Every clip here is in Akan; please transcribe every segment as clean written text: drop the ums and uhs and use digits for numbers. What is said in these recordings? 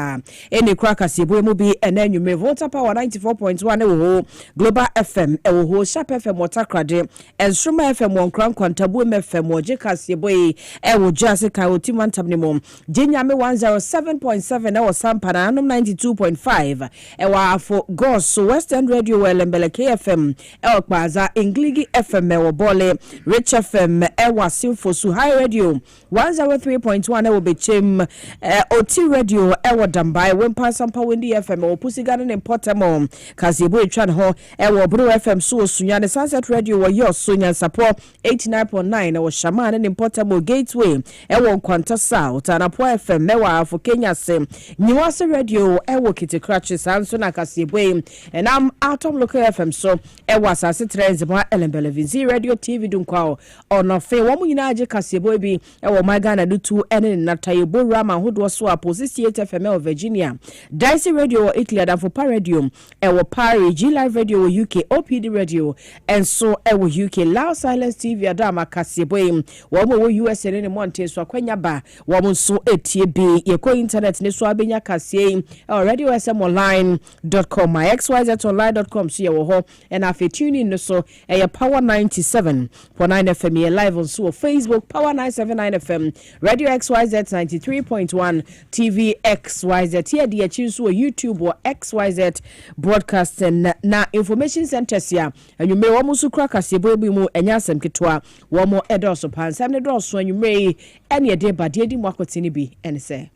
Any crack Kasiebo mu bi ena nyume Volta Power 94.1 ewo Global FM ewo Sharp FM Watakrade Ensroma FM Wonkran Kwantabu FM Oje Kasiebo ewo Jase ka otimantam ne mom Jenyame 107.7 ewo Sampana anom 92.5 ewo afo Gos Western Radio Welembele KFM ewo Kpaza Engligi FM ewo Bole Rich FM ewo Sinfosu High Radio 103.1 ewo Bechem Oti Radio ewo Dambai Wempa Sampa Wendi FM o Pusigana ne Potamo Kasiebo etwan ho ewo Bro FM so sunya ne Sunset Radio wo yo sunya sapo 89.9 ewo Shaman ne Potamo Gateway ewo Kwanta South Anapo FM ewo afo Kenya sem Niwase Radio ewo Kitikrachi sanso na Kasiebo enam Atom Local FM so ewo asase trends mo Elembele Vizi Radio TV dunkwa ono fe wo nyina age Kasiebo bi ewo Magana dutu ene natayebo rama hodo so aposisi FM Virginia, Dicey Radio Italy for Radio, Ewo Pari, G Live Radio UK, OPD Radio, and so Ewo UK, Loud Silence TV Adama Kasiebo, Womo USA in Monte so Kwenya ba, Womo so ATB, Yeko Internet ne so abenya Kasie, Radio SM Online.com, my xyzonline.com so yewo ho, and afi tune in so Power 97.9 FM live on so Facebook Power 979 FM, Radio XYZ 93.1 TV XYZ here the choose YouTube or XYZ broadcasting na information centers ya and you may almost crack Kasiebo bi mu enyasem ketwa wo mo edoso pansam ne doso you may any day but dey di mwakotini bi ene say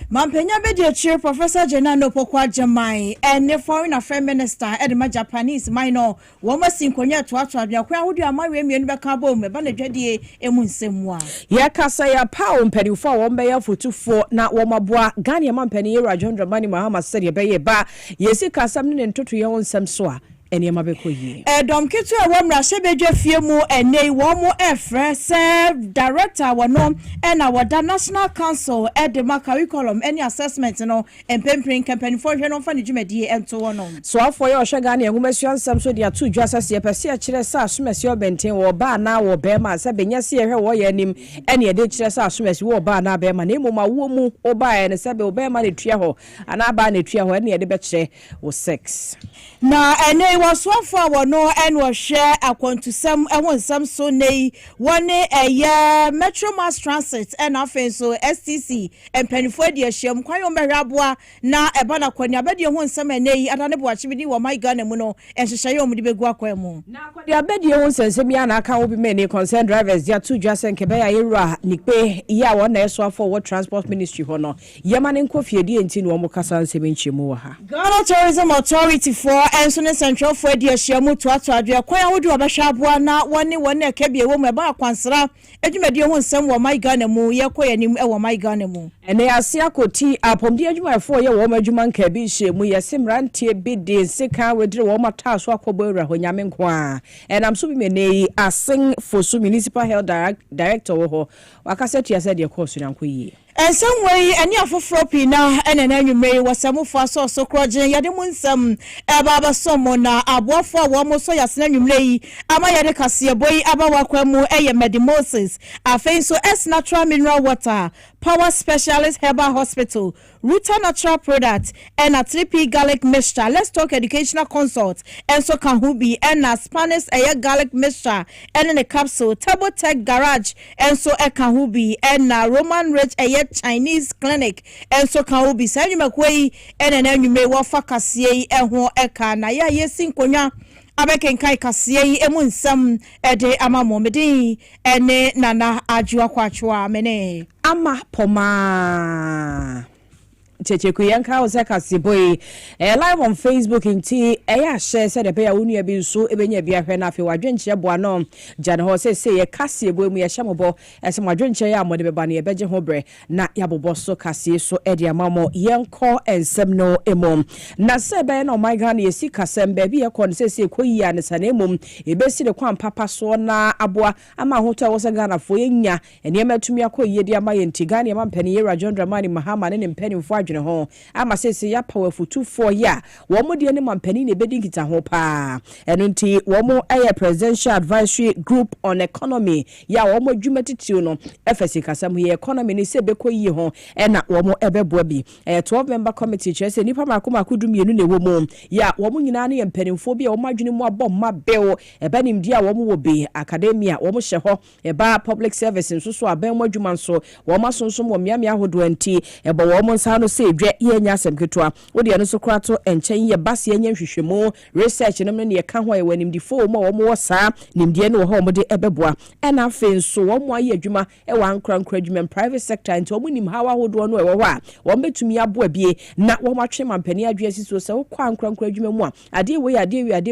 Mampenya Bedia Professor Jenano Pokwa Jamai and the Foreign Affairs Minister Edema Japanese minor Woma Sinkonya to Atwabia kwa wodu amawe mienu bekabo me bana dwade emunsemwa ya kasa ya pound penny for wombe ya futu na womaboa Ghana mampeni Era John Dramani Mahama said ye beye ba yesi kasam ne ntoto ye wonsem so a eni mabeko yi dom ketu e womra sebedwa fie mu ene wo mo efre se director wono na wada National Council edema curriculum any assessment no empempring campaign for hwe no fa ne dwumadi ento wono so afọ ye ohwe Ghana enwumasu ansam so dia tu dwa sase pese a kire sa asomasi obenten wo ba na wo be ma se benya se hwe wo ye anim ene de kire sa asomasi wo ba na be ma na emoma wo mu wo ba ye ne se be wo be ma ne tua ho ana ba ne tua ho ene de be kire wo 6 na ene was one for no and was share according to some some so nay one Metro Mass Transit and so STC and penifo dia shem kwayo meraboa na ebana kwanya bedi ho nsam nay adane bo achibidi wo my Ghana mu no enhyehyeye omudi begu akwa mu na kwadia bedi ho nsem ya na aka obi me concern drivers dia tu dwasen kebe ya yera nikpe ya wo na eso afọ wo transport ministry ho no yema ne nkofiedi enti no mo kasa nsem nchemu wa ha Ghana Tourism Authority for and Central for the Shiamu to Atwadria, Koya would do a bashabwa na one ekebie wo meba kwansra edwumadi ho nsem wo my Ghana mu ye koya nim e wo my Ghana mu ene asia koti apomdi adwumafo ye wo madwuma nka bi hyemu ye simrantie bi de sika wedire wo mata so akobo ewra ho nyame nko a enam so bi menei asen fosu municipal health director wo ho wakasetu ya said ye course nyanko yi and some way any afofro pina and an annume was some for so crojen yademunsam baba somo na aboafo wo mo so yasena nwumlei amayade Kasiebo abawakwamu medimosis afenso S natural mineral water power specialist herbal hospital Ruta natural product and a 3P garlic mixture. Let's talk educational consult and so can who be and a Spanish garlic mixture and in a capsule Table Tech garage and so a can who be and a Roman rich Chinese clinic and so can who be Sandy McWay and an annume wafa Kasiye and who eka na ya yesin konya abeken kai Kasiye emunsam ede amamomedi ene nana ajua kwachwa mene ama poma Cheche kuyanka ose Kasiebo live on Facebook inti share said be ya unu bi so ebenya bi ahwe na afi wadwenche boa no jane ho se ye Kasiebo mu ye hyemobo ese wadwenche ya amode beba na ye beje ho bre na yabobo so Kasie so ede amamo yenko ensem no emom na se be no my Ghana ye si kasem be bi ye kon se koyi ya ne sana emom e be si de kwan papa so na aboa ama hoto wo se Ghana fo yenya ene matumi akoyi de ama ye ntigani ama mpani Era John Dramani Mahama ne mpani fo ho ama sese ya power futu for ya wo modie ne mampani ne ebedi kita ho pa eno nti womo presidential advisory group on economy ya womo adwumatitiw no efesi kasam ye economy ni se bekoyi ho na womo ebeboa bi 12 member committee chese nipa makoma mienu ne womo ya womo nyina ne mpanimfo bi a womo adwene mu abom ma bill ebanim dia womo wo be academia womo hye ho eba public service nso so aban mu adwuma nso womo asonsom wo miamia hodo anti eba womo nsa no se dwe ye nya asem ketwa wo de no so krato enchen ye base ye nya hwehwemu research no ne ye ka ho ye wanimdifo mo womo wo saa nimdie ne wo ho mo de ebeboa ena afi nso womo aye adwuma e wa nkra adwuma private sector nti womo nim hawa hodo no e wo ha womo betumi aboa bie na womo atwe mampani adwe asiso se wo kwa nkra adwuma mu a ade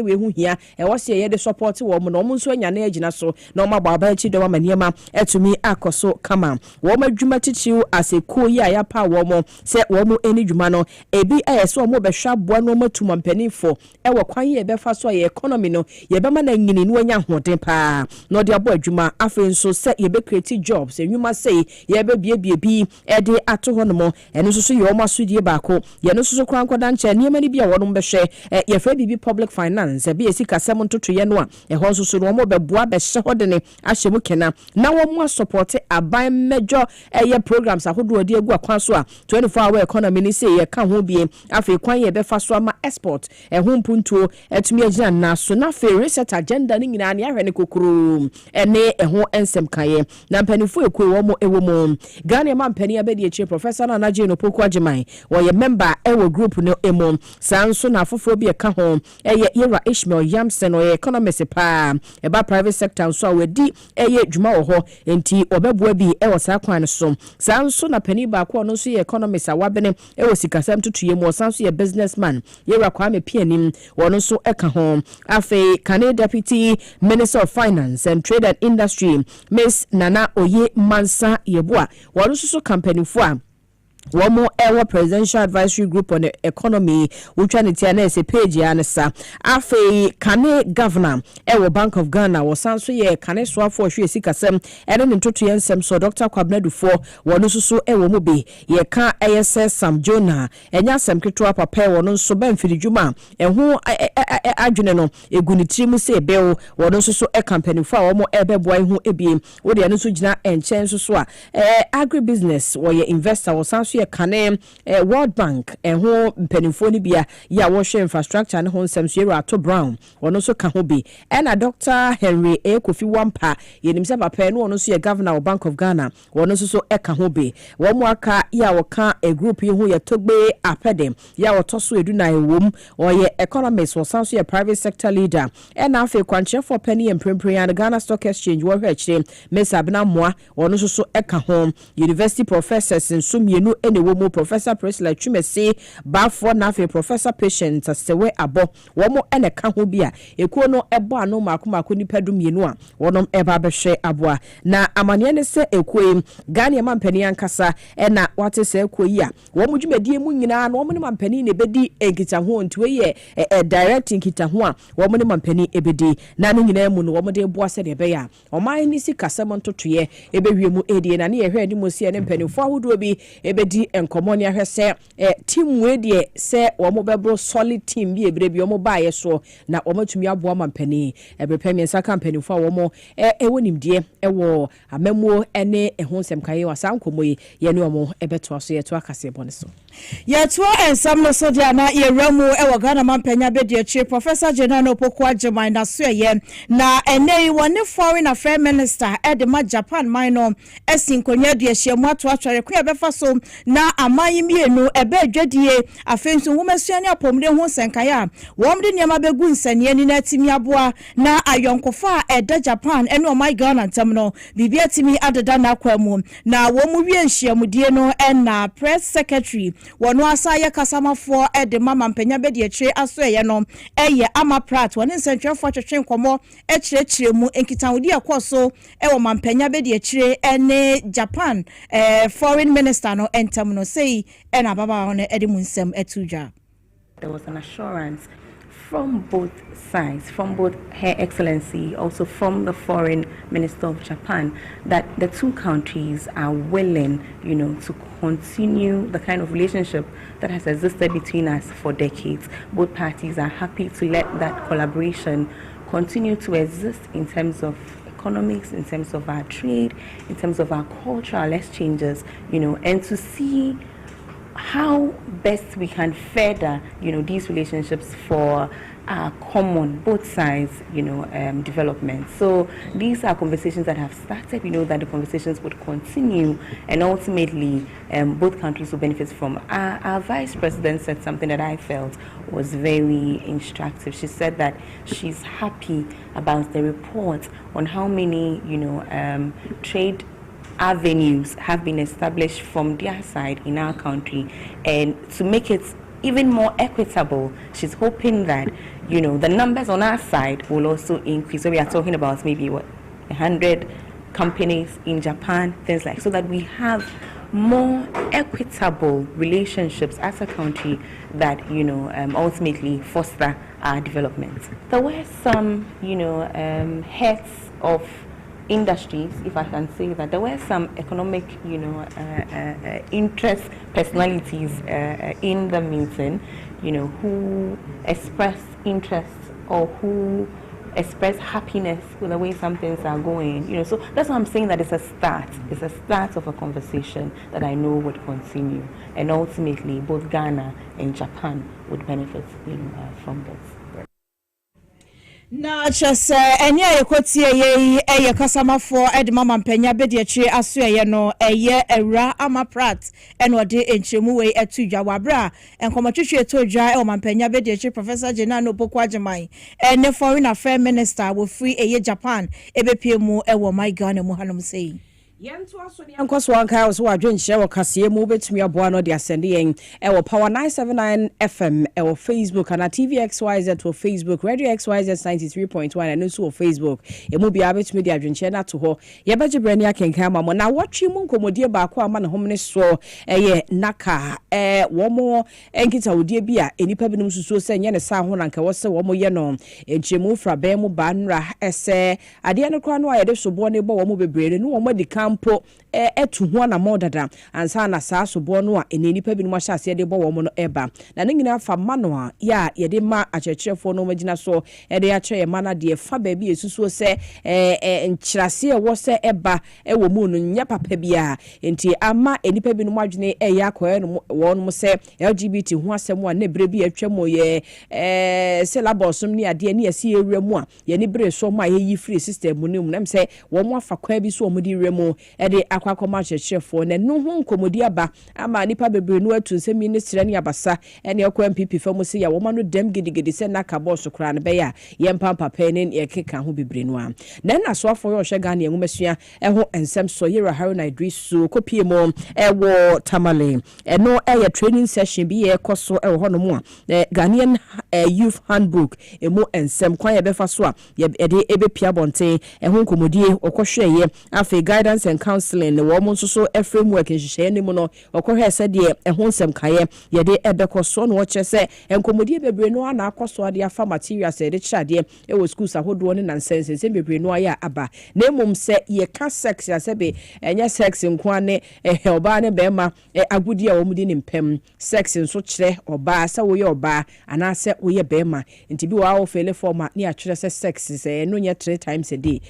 we hu hia e wo se ye de support wo mo no womo nso anya na agina so na womo ababa achi de womo niema etumi akoso kama womo adwuma titiw aseko yi aya pa womo se womo eni dwuma no ebi so womo behwa boa no matu mampani fo e wo kwan ye befa so ye economy no ye bema na nyini no anya hoden pa no de abo adwuma afi nso se ye be create jobs enwuma sei ye be bie bi e de ato ho no mo eno so ye womo asodie baako ye no so kran koda nche niema ni bia wono behwe ye fra bibi public finance bi esi kasem ntoto ye no a e ho so no womo beboa be hye hodene ahye mu kena na womo support aban mejo ye programs ahodo odi egu akwan so a 24-hour economy ni say ye ka ho bie afi kwan ye be fa so ama export ho mpuntuo etumi agina na so na fe reset agenda ni nyina ne ahwe ne kokoro ene ho ensem kaye na mpanifo ekwe womo ewomo Ghana ma mpani abedi eche professor na naje no poku agemai wo ye member ewo group no emo sanso na afofo bi e ka ho ye Yera Ishmael Yamsen o ye economist pa eba private sector so wedi ye dwuma wo ho enti obeboa bi e wo sa kwan so sanso na pani ba ko no so ye economist awabene e wo sikasam tutuye mo sanso ye businessman Yera Kwame Pianim wono so e ka ho afi Kane Deputy Minister of Finance and Trade and Industry Miss Nana Oye Mansa Yeboa wono so company fo a womo ewa presidential advisory group on the economy which one tia na se page ya nsa afi Kane governor ewa Bank of Ghana wo sanso ye Kane soafo hwe sikasem ene ntoto yensem so Dr. Kwabnadu fo wono susu ewa mu be ye ka eyese Sam Jonah enya sem ketwa papa wono nso ba mfiri dwuma eho adwene no eguni trimu se bewo wono susu e company fo womo ebeboa ehu ebie wo de no so gina enchen so a agribusiness wo ye investor wo sanso ye Kane World Bank ho mpanimfo ni bia ya wo hwe infrastructure ne ho nsem so Yera Ato Brown wono so ka ho bi ena Dr. Henry Kofi Wampa ye nimse papa no wono so ye governor of Bank of Ghana wono so e ka ho bi wo mo aka ya wo ka a group yi ho ye Togbe Apedem ya wo toso eduna ewom o ye economist wo sanso ye private sector leader ena afi kwanche for penny and prempren Ghana Stock Exchange wo hwe kire Miss Abna Moa wono so e ka ho university professors nsumienu ene womo Professor Priscilla Chumese bafo na afi Professor Patient Asewe Abo womo ene ka ho bia ekuo no ebo ano makomako nipa dumienu a wonom eba behwe aboa na amane ne se ekuo Ghana mampani ankasa ena wate se ekuo yi a womo dwumadie mu nyina na womo ne mampani ne bedi enkita ho nti we ye direct nkita ho a womo ne mampani ebedi na ne nyina mu no womo de boa se de be ya oman ni si kasam ntotoye ebewie mu edie na ne ye hwe ni mo sie ne mpanifo ahodo bi ebedi enkomo ne ahwese team we de se womo bebro solid team bi ebre bi womo baaye so na womo tumi aboa mampani ebrepem yensa kampanifo womo ewonimdie ewo amamuo ene ehonsem kaye wasa nkomoyi ye ne womo ebeto aso ye to Kasiebo ne so ye to ensam no so dia na ye ramu ewo Ghana mampanya bedi chi Professor Jenano Poku Agyemai na so ye na ene woni foreign affairs minister edema Japan minor esinkonya de hyiamu ato atware ko ye befa so na amayi mienu ebe adwadie afenso womasua apomde ho senkaya womde niam begu nsanie ni na timi aboa na ayonkofa eda Japan ene o my Ghana ntam no bibia timi adeda na kwamu na womu wie nhyiamudie no na press secretary wono asa ye kasamafo ede mama mpanya bedi akire aso ye no eye ama prat woni nsentwefo twetwe nkomo ekirekire mu enkitanwodi akoso ewo mampanya bedi akire ene Japan foreign minister no entam no sei ena baba on ede mu nsem etudwa. There was an assurance from both sides, from both Her Excellency, also from the Foreign Minister of Japan, that the two countries are willing, to continue the kind of relationship that has existed between us for decades. Both parties are happy to let that collaboration continue to exist in terms of economics, in terms of our trade, in terms of our cultural exchanges, and to see how best we can further, these relationships for common, both sides, development. So these are conversations that have started. We know that the conversations would continue, and ultimately both countries will benefit from. Our Vice President said something that I felt was very instructive. She said that she's happy about the report on how many, trade avenues have been established from their side in our country, and to make it even more equitable, she's hoping that the numbers on our side will also increase. So we are talking about maybe 100 companies in Japan, things like, so that we have more equitable relationships as a country that ultimately foster our development. There were some heads of industries, if I can say that, there were some economic interest personalities in the meeting, who expressed interest or who express happiness with the way some things are going, so that's why I'm saying that it's a start of a conversation that I know would continue, and ultimately both Ghana and Japan would benefit from this. Na chese enya yekotie ye kasama for edmama mpanya bediachi asuye no eye ewra amaprat enode enchemu we etudwa wabra enkomatwetwe etodwa e mampanya bediachi Professor Jenano Pokwajeman ene foreign affairs minister wo free eye Japan ebepiemu e wo my Ghana mu hanom sei Yentu asoni ankoso anka wo so adwenhye wo Kasiebo betumi aboa no de asende yen e wo Power 979 FM e wo Facebook na TVXYZ wo Facebook Radio XYZ 93.1 and also wo Facebook e mu bia betumi de adwenhye na to ho ye beje brani akenkan ma mo na wotwe mu nkomodie ba ko ama na homne so ye naka wo mo enkita wodie bia enipa binum susuo se nye ne sa ho na nka wo se wo mo ye no enchemu fra ba mu ba nra ese ade ne kra no ayede sobo ne bo wo mo bebrere no wo mo di campo etu ho na modada ansa na saa sobo no a enenipa binum ahya ase de bo wo mo no eba na ne nyina fa ma no a ya ye de ma akyerkyerefo no magina so e de akye ye ma na de fa ba bi esusuo se nkyirase e wo se eba e wo mu no nya papa bia enti ama enipa binum adwene e ya koye no wo no se LGBT ho asem a na bre bi atwam ye syllabus ni ade ni asi ewura mu a ye ni bre so ma ye yi free system mu nem nam se wo mo afa kwa bi so mo di remu e de akwakoma kyerkyerefo na no ho nkomodi aba ama nipa bebre no atu nsem ministry ne abasa ene ekwa MPP famu se ya wo ma no dem gidigidi se na ka boss kra ne be ya ye mpampa pen ne ekeka ho bebre no a na so afo yo hwe Ghana enwumasua ho ensem so yera Haruna Idrisu kopie mo wo Tamale no ye training session bi ye koso wo ho no mu a Ghanaian youth handbook emu ensem kwan ye befa so a ye de ebepia bonten ho nkomodie okohwe ye afi guidance and counseling wo mo so framework nhihye ne mu no okohwe se de ho nsem kaye ye de ebekoso no che se nkomodie bebre no ana akoso ade afa materials e de kyade e wo schools ahodo ne nonsense se bebre no aya aba na emum se ye ka sex asebe enya sex nkwa ne oba ne bema agudi a wo mudi ne mpem sex nso kyere oba se wo ye oba ana se wo ye bema nti bi wa wo fele forma ne atwere se sex se no nye 3 times a day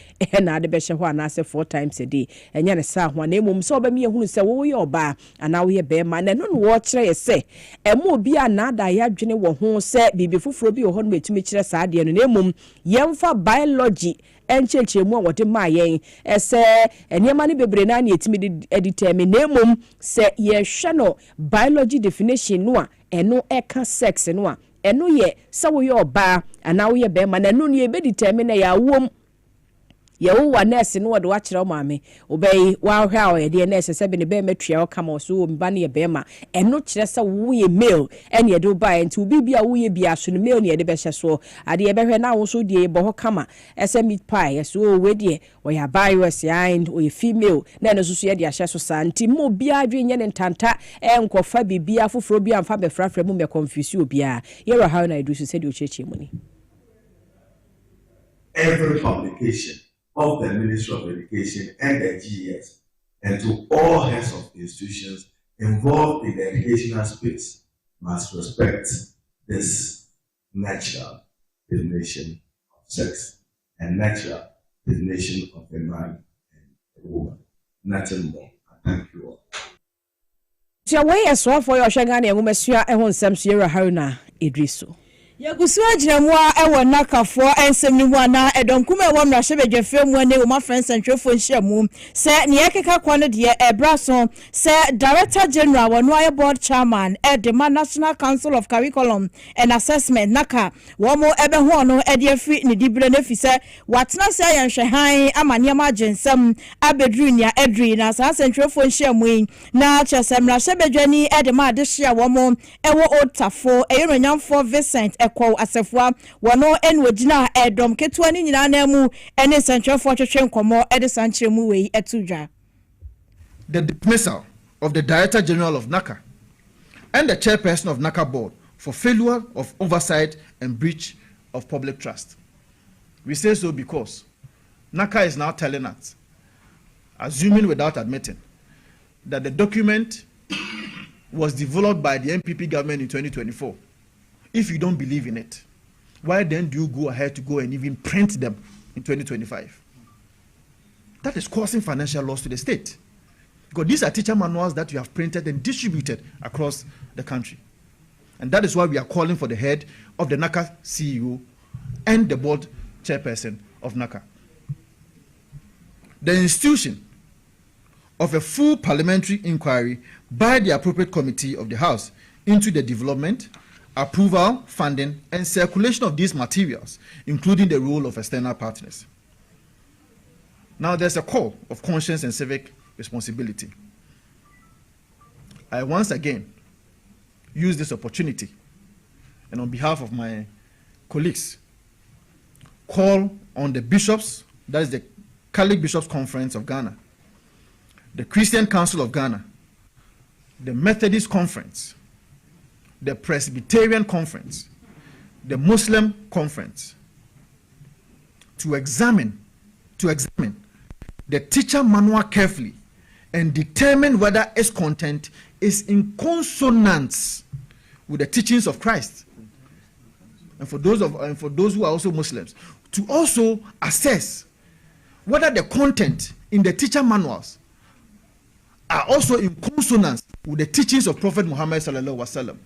na ade be hye ho ana se 4 times a day enya ne sa ho na emum se oba mi ehunu se wo ye oba ana wo ye bema na no wo kyere ye se emu obi ana da ya dwene wo ho se bibi foforo bi wo ho no betumi kyere sa ade no na emum yemfa biology enchechemu a wote ma yen ese eniema ne bebre na na etimi determine na emum se ye hwe no biology definition no a eno eka sex no a eno ye se wo ye oba ana wo ye bema na no ne be determine ya wom ye wo wa nurse no wode wa kire maame obey wa hwa o ye de nurse se be ne be matua o kama so wo mba ne ye be ma eno kire se wo ye mail ene ye do buy nti obi bia wo ye bia so ne mail ne ye de be hye so ade ye be hwe na wo so de bo ho kama ese meat pie so we de o ya buy us and o ye female na eno so ye de hye so sa nti mo bia adwe nye ne ntanta enkofa bibia foforo bia amfa be frafra mu me confuse obia ye ro how na do so said o cheche mu ni. Every publication of the Ministry of Education and the GES, and to all heads of institutions involved in the educational space must respect this natural definition of sex and natural definition of a man and a woman. Nothing more. Thank you all. So way as well for your shagani and womasua e hon sam Sierra Haruna Idriso. Yagusuwa jinamwa ewa nakafo ensem ni mwana edonkume ewa mrashebe femu ne uma friends and trefo nhyiamu se ne yekeka kwane de ebraso se Director General wano board chairman edema National Council of Curriculum and Assessment naka womo ebe ho no ede afi ne dibire na fi se watena se ayanhwe han amane ma agensem abedru nia edri na sa trefo nhyiamu na chesem mrashebe dwani edema adehia womo ewo otafo eyeronyamfo Vincent Eko asefua wano enwogina edom ketua ni nyina na mu ene santrefo twetwe nkomo ede sanchire mu wei etudwa. The dismissal of the Director General of NACA and the chairperson of NACA board for failure of oversight and breach of public trust. We say so because NACA is now telling us, assuming without admitting, that the document was developed by the MPP government in 2024. If you don't believe in it, why then do you go ahead to go and even print them in 2025? That is causing financial loss to the state. Because these are teacher manuals that you have printed and distributed across the country. And that is why we are calling for the head of the NACA CEO and the board chairperson of NACA. The institution of a full parliamentary inquiry by the appropriate committee of the House into the development, approval, funding, and circulation of these materials, including the role of external partners. Now, there's a call of conscience and civic responsibility. I once again use this opportunity, and on behalf of my colleagues, call on the bishops, that is the Catholic Bishops' Conference of Ghana, the Christian Council of Ghana, the Methodist Conference, the Presbyterian Conference, the Muslim Conference, to examine the teacher manual carefully and determine whether its content is in consonance with the teachings of Christ. And for those who are also Muslims, to also assess whether the content in the teacher manuals are also in consonance with the teachings of Prophet Muhammad sallallahu alaihi wasallam.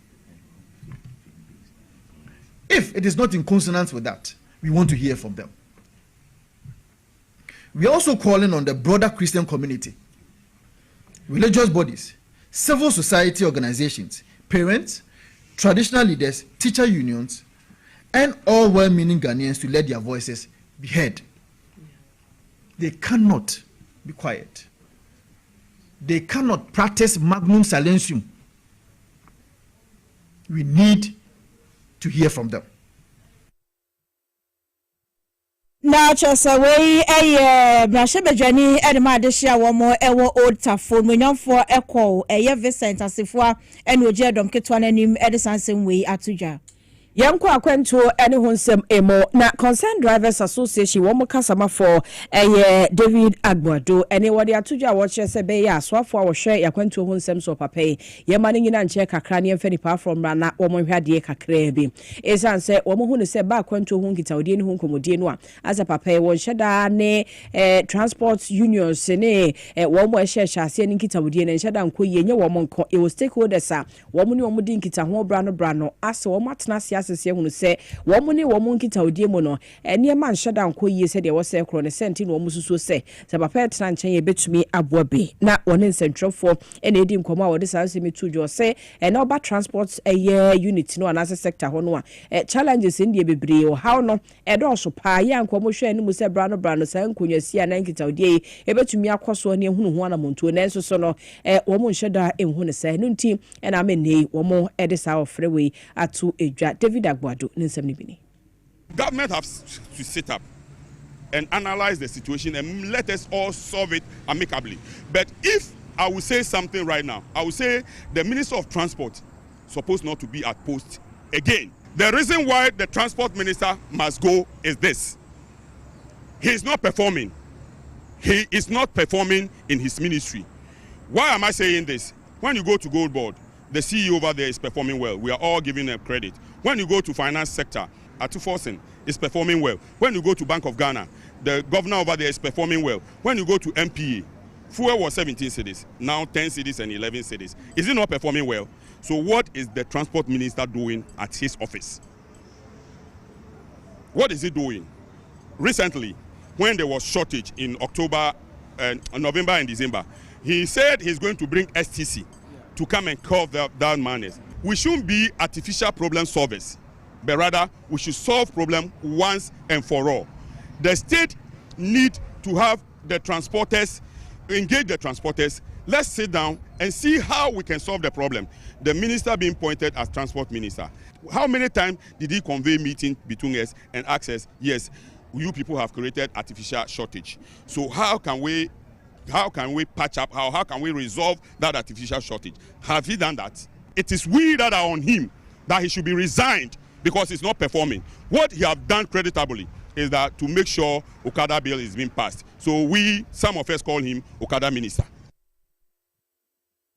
If it is not in consonance with that, we want to hear from them. We are also calling on the broader Christian community, religious bodies, civil society organizations, parents, traditional leaders, teacher unions, and all well-meaning Ghanaians to let their voices be heard. They cannot be quiet. They cannot practice magnum silencium. We need to hear from them. Na chasa we brashebejani edema adehia womo ewo old tafo monyamfo ekwo Vincent asefua ene oje dom ketwa nanim edisansem we atudwa. Yanko akwento ene honsem emo na Concerned Drivers Association wo mukasama for David Agbodo ene wode atudwa wo kyese be ya aswafo a wo hwe yakwento honsem so papai ye mane nyina nche kakra ne mfani pa from na wo hwade kakra bi esanse wo hu ne se ba akwento hu nkita odie ne hu nkomodie no a asa papai wo hyeda ne transport unions ne wo mo hye hyase ne nkita odie ne hyeda nko ye nye wo nko e wo stakeholders a wo mo ne wo di nkita ho brano ase wo matena analysis ye hunu se wo mo ne wo mo nkita odie mu no ene ma nhada nko yie se de wo se kro ne senti no mo susuo se papa etra nchen ye betumi aboa be na woni nsentrofo ene edi nkomo a wo de saa se metu jo se ene oba transport eye unit no analysis sector ho no a challenges ndie bebre o how no edo so pa ye nkomo hwe ene mu se brano saa nkonwa si ana nkita odie e betumi akoso ne hunu ho ana montuo nenso so no wo mo nhada enhu ne se no nti ena amene wo mo ede saa ofrewe atu edwa David Agboado nsem ne bini. Government has to sit up and analyze the situation and let us all solve it amicably. But if I will say something right now, I will say the Minister of Transport supposed not to be at post again. The reason why the Transport Minister must go is this. He is not performing. He is not performing in his ministry. Why am I saying this? When you go to Gold Board, the CEO over there is performing well. We are all giving them credit. When you go to finance sector, Atuforsen is performing well. When you go to Bank of Ghana, the governor over there is performing well. When you go to MPA, fuel was 17 cities, now 10 cities and 11 cities. Is it not performing well? So what is the transport minister doing at his office? What is he doing? Recently, when there was shortage in October, November and December, he said he's going to bring STC to come and curb that madness. We shouldn't be artificial problem solvers, but rather we should solve problem once and for all. The state need to have the transporters, engage the transporters. Let's sit down and see how we can solve the problem. The minister being appointed as transport minister, how many times did he convey meeting between us and ask us, yes, you people have created artificial shortage. So how can we patch up, how can we resolve that artificial shortage? Have he done that? It is we that are on him, that he should be resigned because he's not performing. What he have done creditably is that to make sure Okada bill is being passed. So some of us call him Okada minister.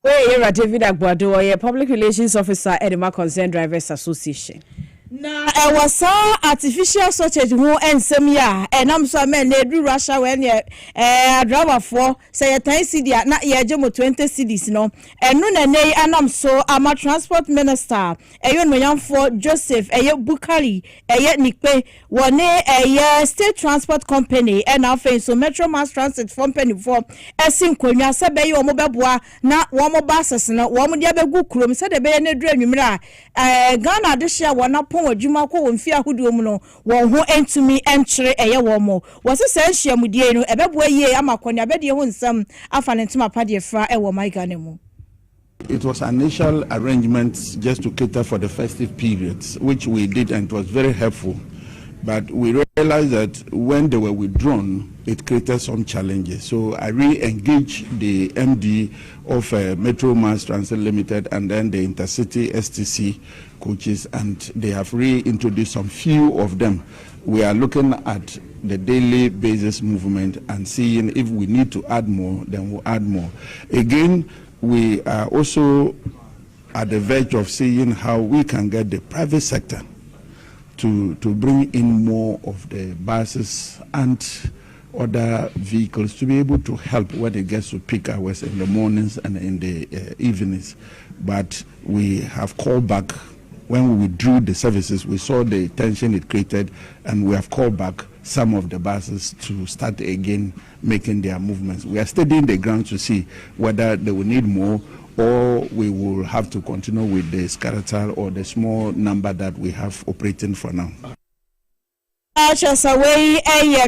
Hey, David Agboado, public relations officer at the Concerned Drivers Association. Na was artificial shortage who ensem ya enam so men na edu Russia when driver for say 10 cedi na ye gemo 20 cedis no enu na nei anam so ama transport minister eyo no for Joseph Bukari Nikpe wone state transport company and afen so Metro Mass Transit company for esin konwa se be yo mo beboa na wo mo buses no wo mo dia begu krom se de be ne dru anwumira Ghana de hia wona wadwuma ko wonfi ahodo mu no won ho entumi enkyere wo mo wose se nhyiamudie no ebeboa yie amakoni abedie ho nsam afa ne ntuma pade fra wo Ghana mu. It was initial arrangements just to cater for the festive periods, which we did, and it was very helpful. But we realized that when they were withdrawn, it created some challenges. So I re-engaged the MD of Metro Mass Transit Limited and then the Intercity STC coaches, and they have reintroduced some few of them. We are looking at the daily basis movement and seeing if we need to add more, then we'll add more. Again, we are also at the verge of seeing how we can get the private sector to bring in more of the buses and other vehicles to be able to help when it gets to peak hours in the mornings and in the evenings. But we have called back. When we withdrew the services, we saw the tension it created, and we have called back some of the buses to start again making their movements. We are studying the ground to see whether they will need more, or we will have to continue with the skeletal or the small number that we have operating for now. Away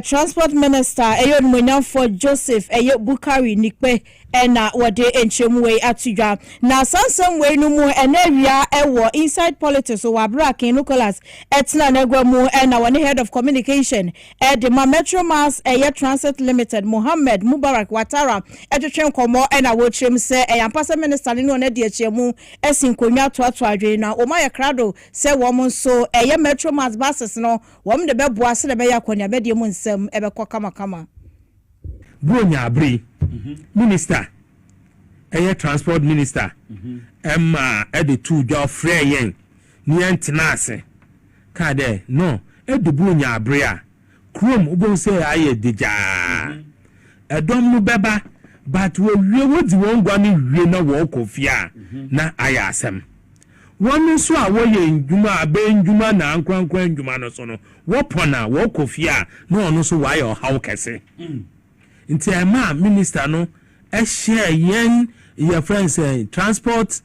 transport minister Munyan for Joseph Bukari Nikpe ena wade enchemwe atudwa na sansam we no mu enawia ewo inside politics o wabra ken Nicholas etna negwa mu ena one head of communication the Metro Mass Transit Limited Mohammed Mubarak Watara etwetwen komo ena wo chrem se yampasa minister ni no na de achemu esinkonwa toato adwe na o maye krado se wo mo so Metro Mass buses no wo de beboa se de be yakonya be de mu nsam ebekọ kama Bronya Abri, Minister, Transport Minister, Emma, the two job free yen, Nian Tenase, Kade, no, the Bronya Abria, Chrome, Ubo say I deja. A dom no beba, but we would won't go any real walk of ya, na I ask him. wɔn nso a wɔyɛ ndwuma abɛn ndwuma na ankorankora ndwuma no so no wɔpɔna wɔkɔfia na ɔno nso wayɛ ɔhaw kɛse nti ɛma minister no ɛhyɛ yɛn yɛ friends transport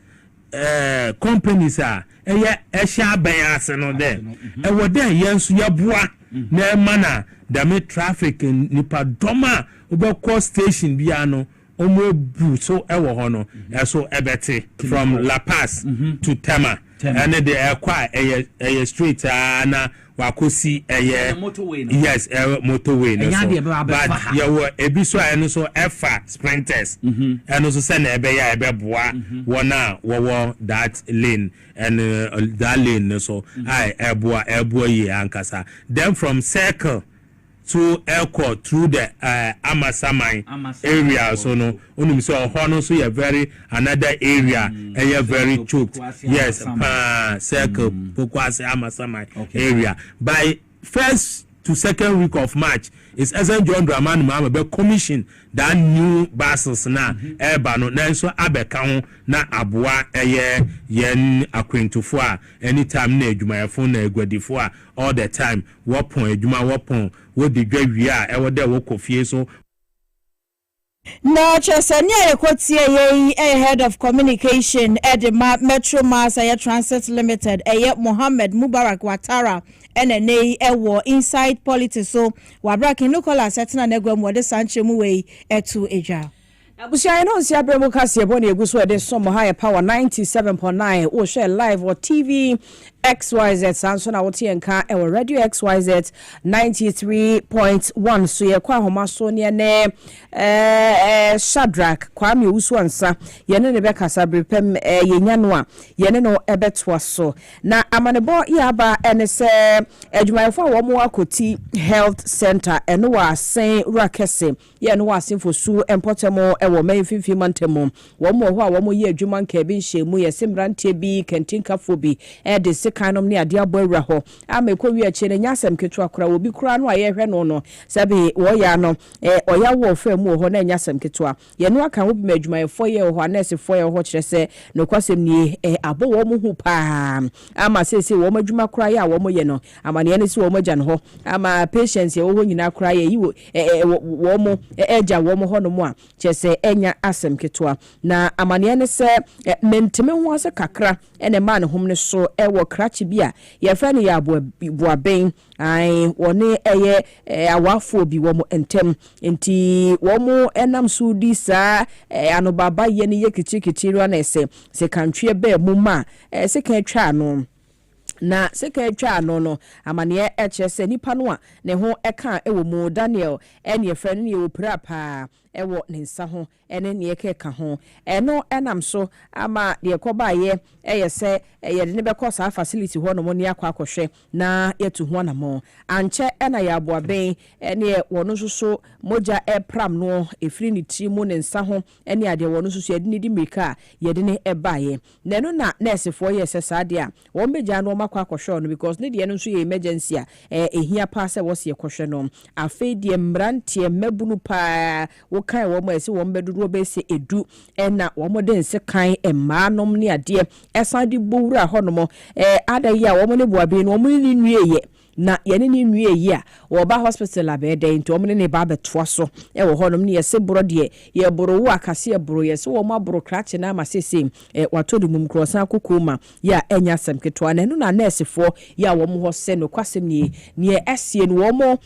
companies a ɛyɛ ɛhyɛ abɛn ase no dɛ ɛwɔ dɛ yɛn nso yɛboa na ɛma na dame traffic nipa dɔm a wobɛkɔ station bia no omo bu so ɛwɔ hɔ no ɛso ɛbɛte from La Paz to Tema ɛne de ɛkɔ ɛyɛ straight na wakosi ɛyɛ yes motorway no so but yɛwɔ ebi so a ɛno so ɛfa sprinters ɛno so sɛ na ɛbɛyɛ a ɛbɛboa wɔn a wɔwɔ that lane and that lane no so a ɛboa yie ankasa then from circle to airport through the Amasaman area so no only so hono so you very another area very choked yes circle Pokwase Amasaman area by first to second week of March is St. John Dramani Mama be commission that new buses na eba no na so abeka ho na aboa yen akwentufo a anytime na adwumayefo na agwadifo a all the time wopon adwuma wopon wodi dwawie a ewo de wokofie so na chesania yekotie ye head of communication edema Metro Mass Air Transit Limited Mohammed Mubarak Watara NNA ewo inside politics so wabraki Nicola setna negwam wode sanche mu wei etu eja abusia no nsia bremo Kasiebo na eguso ede somo high power 97.9 o share live or TV XYZ sanso na wote enka ewo radio XYZ 93.1 so ye kwa homa so ne Shadrack Kwame Usuansa ye ne be kasa brepem yenya no a ye ne no ebetoa so na amanebo yaba ene se adwumayefo a wo mo akoti health center eno wa sen rakese ye no wa sen fosu empotemo ewo menfimfi mantemo wo mo ho a wo mo ye adwuma nka bi nhemu ye semrantie bi kentinka fobi de sekanom ne ade abawura ho amekọ wi ache ne nyasem ketu akora obi kura no aye hwe no no sabe wo ya no oya wo fa mu ho na nyasem ketu a ye no aka ho bi madwumayefo ye ho anese fo ye ho kire se no kwasem ni abo wo mo hu pa ama sese wo madwuma kura ye a wo mo ye no amane ne se wo mo gya no ho ama patients ye wo ho nyina kura ye yi wo mo eja wo mo ho no mo a kire se enya asem ketu a na amane ne se menteme ho ase kakra ene ma ne hom ne so ewo krachi bia ye fa ne ya boaben ai woni eye awafo bi wo mo entem enti wo mo enam so di sa anobaba ye ne ye kichikitiri na ese se kantwe be mu ma se kan twa no na seka atwa no no amane echese nipa no a ne ho eka ewo mu Daniel ene efra ne ye opira pa ewo ne nsa ho ene ne ekeka ho eno enam so ama de koba ye eyese ye de ne bekọ sa facility ho no mo ne akwa na yetu ho na mo anche ena ya aboaben ene wono so moja pram no efri ni ti mu ne nsa ho ene ade wono so ye de ne di meka ye de ne ebaye na no na nurse fo ye sesa ade a wo meja no akwa no because ne de no so ye emergency a ehia pa se wo se ekwohwe no afi de mrantie mabunu pa wo kan wo ma ese wo mbedudu be se edu na wo mo de nse kan emanom ne ade esan de bowura ho no mo ada ye a wo mo ne boabe no wo mo ni nwie na yene ni nwie yi a wo ba hospital abede nti wo ne ba betoa so wo honom ne yese boro de ye boro wo akase boro yese wo ma boro krache na amasese wato de mum krosan kokoma ya enya sem ketwa na no na nurse fo ya wo mo ho se no kwasem ne esie no wo mo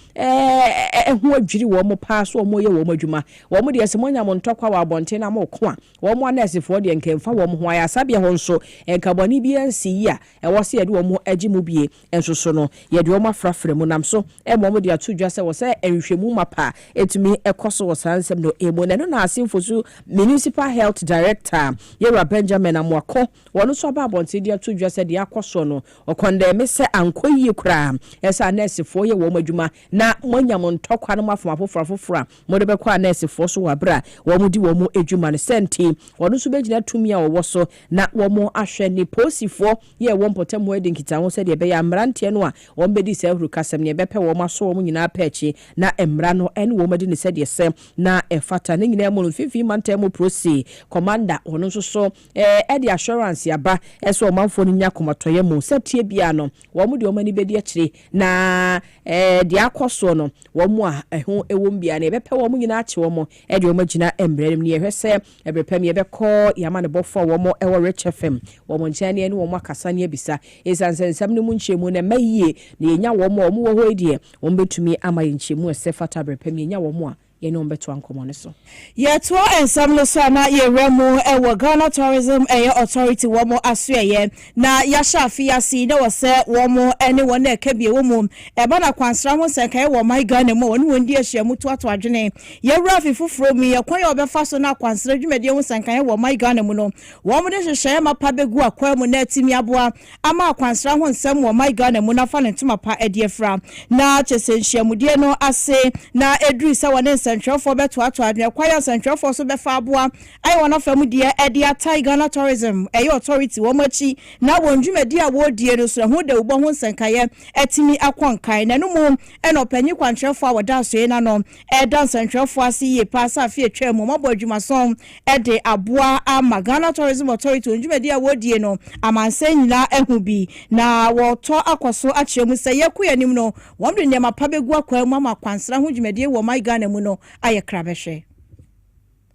ho adwiri wo mo pa so wo mo ye wo mo adwuma wo mo de yese mo nya mo ntokwa wa bonte na mo ko a wo mo nurse fo de nkemfa wo mo ho aya sabia ho nso enkaboni bi ansi ya wo se ye de wo mo agi mu bie enso so no ye de mafrafre mu nam so mo de atudwa se wo se enhwemu mapa etumi ekoso wo sansem no emo na no na asimfosu municipal health director Yera Benjamin Amwako wono so ba bonte de atudwa se de akoso no okonde me se ankoyi kura esa nurse fo ye wo madwuma na monyam ntokwa no mafoma fofora mo de bekwa nurse fo so wabra wo mo di wo mo adwuma no senti wono so begina tumi a wo so na wo mo ahwe ni posifo ye wo mpotem ho edinkita ho se de be ya mrantie no a wo be di se huru kasem ne bepe wo maso wo nyina pechi na emra no ene wo madi ne se de se na efata ne nyina mo fifi manta mo prosi commander ono so so the assurance yaba eso o manfo no nya komotoye mo se tie bia no wo mo de o mani bedi akire na de akoso no wo mo a eho ewo mbia na bepe wo mo nyina ache wo mo de o magina embrem ne ehwese ebrepem ye beko yama ne bofo wo mo ewo Rich FM wo mo nchane ne wo mo akasa ne bisa esansensam ne mu nchemu na mayie na yenya wo mo wo ho edie wo betumi ama nchemu ese fata brepem yenya wo mo a ye no mbeto ankomo ne so ye to ensam no so na ye remu e Ghana Tourism Authority wo mo asoye na ya shafi ya si na wo se wo mo ene wo na ka bie wo mo e ba na kwansra ho se kai wo my Ghana mo woni wondi ahia mu to adwene ye rafi fufuro mi ye kwan ye obefa so na kwansra dwumade ho se kai wo my Ghana mu no wo mo de hwehwe ma pa begu akwa mu na atimi aboa ama kwansra ho nsem wo my Ghana mu na fa ne ntuma pa ediefra na chesenhia mudie no ase na edru se wo ne Central for beto ato adwe kwaya Central for so be fa aboa ai wona fa mu die edia Ghana Tourism Authority wo machi na wondwumadi a wo die no so ho da ubo ho nsankaye etimi akonkan na no mu eno panyi kwantrefo a woda so na no eda Central for asiye pass afie twa mu mabo adwumason ede aboa ama Ghana Tourism Authority wondwumadi a wo die no amanse nyina ehu bi na wo to akoso akyemu se yakuya nim no womde ne mapabegu akwa mu ama kwansra ho dwumadi wo my Ghana mu no ayakrabeshe.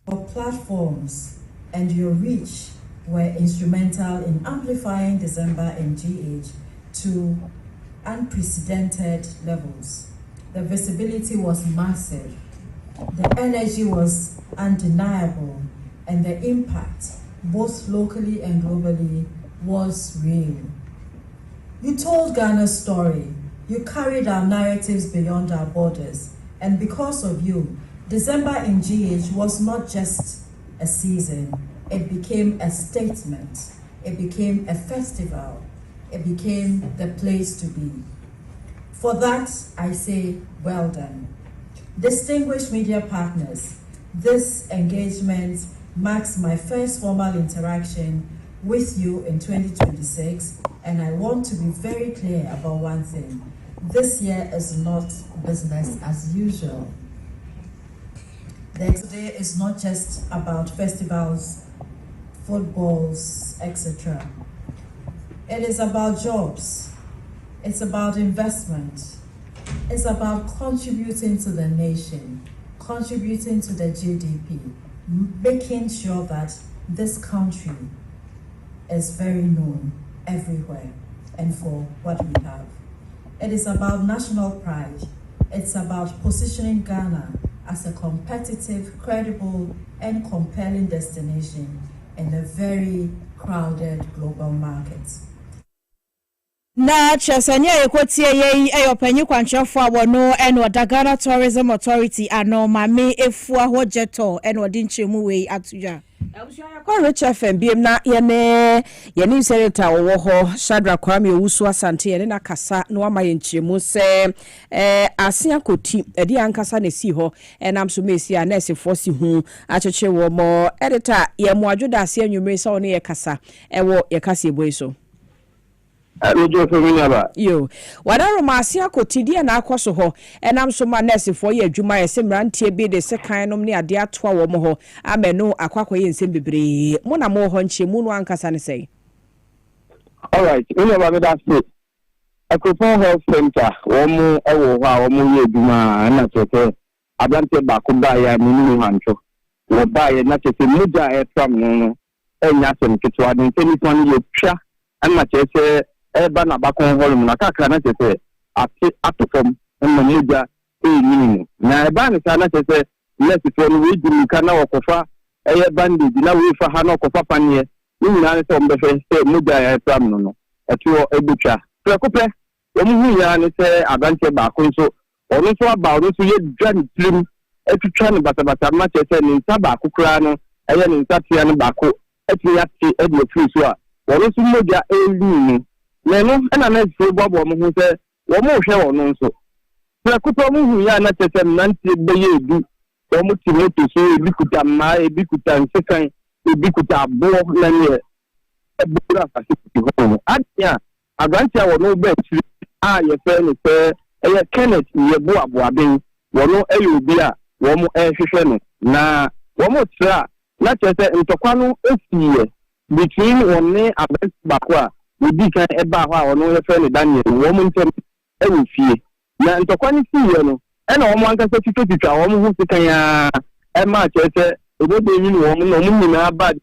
Your platforms and your reach were instrumental in amplifying December MGH to unprecedented levels. The visibility was massive, the energy was undeniable, and the impact, both locally and globally, was real. You told Ghana's story, you carried our narratives beyond our borders, and because of you, December in GH was not just a season, it became a statement, it became a festival, it became the place to be. For that, I say, well done. Distinguished media partners, this engagement marks my first formal interaction with you in 2026, and I want to be very clear about one thing. This year is not business as usual. Today is not just about festivals, footballs, etc. It is about jobs. It's about investment. It's about contributing to the nation, contributing to the GDP, making sure that this country is very known everywhere and for what we have. It is about national pride. It's about positioning Ghana as a competitive, credible, and compelling destination in a very crowded global market. Na chesanya yekotie ye eyopanyi kwanchefo abono eno Ghana Tourism Authority ano mame efu ahojeto eno di nchemu we atuja. Kwa Rich FM biem na yene senator wo ho Shadrack Kwame Owusu Asante yene na kasa no ama yenchemu se asia koti edi ankasa na si ho enam so mesi a nurse force hu acheche wo mo editor ye mo adwoda asia nwumre se one ye kasa ewo ye Kasiebo so yo wadaro masia kotidi na akoso ho enam so ma nurse for ye adwuma ye semrantie bi de sekan nom ne ade atoa wo mo ho ameno akwakoye nsem bebre mo na mo ho nche mu no ankasa ne sei. All right, we have that state Akropon Health Center wo mo ewo ho a wo mo ye adwuma na tete abante ba ko ba ya ni hancho wo ba ye na tete muja e from no enya sem ketwa den tenifon ye twa ama tete eba na bakon holu na kakra na tete atofom na muja nyini na eba ni sana tete lesi fon we di kana okofa eye bandage na we fa ha na okofa panie ni na se ombefe se muja ya from no etuo ebutwa prekope omuhu ya ni se abante ba ko nso onu so aba onu so ye dwan trim etutwa ne batabata ma tete ni ntaba akukura no eye ni ntatia ne bako eti ya ti edi ofiri so a onu so muja eli Neno ena na se bobo mo hu se wo mo hwe wo no nso prekope omuhu ya na tete nanti be ye edu wo mo ti moto so ebi kuta ma ebi kuta nsekan ebi kuta abo na ne ebura fasiti ho adia agrantia wo no be tiri your friend is Kenneth Yebu Abuabin, Wono Ayubia, Womo Air na Womo Tra, not just in Tokwano, between one name and Bakwa, we became a Baha or no friend Daniel, woman, every fear. Now, Tokwani see, and all one can say to our woman who can a match as a woman, no woman, but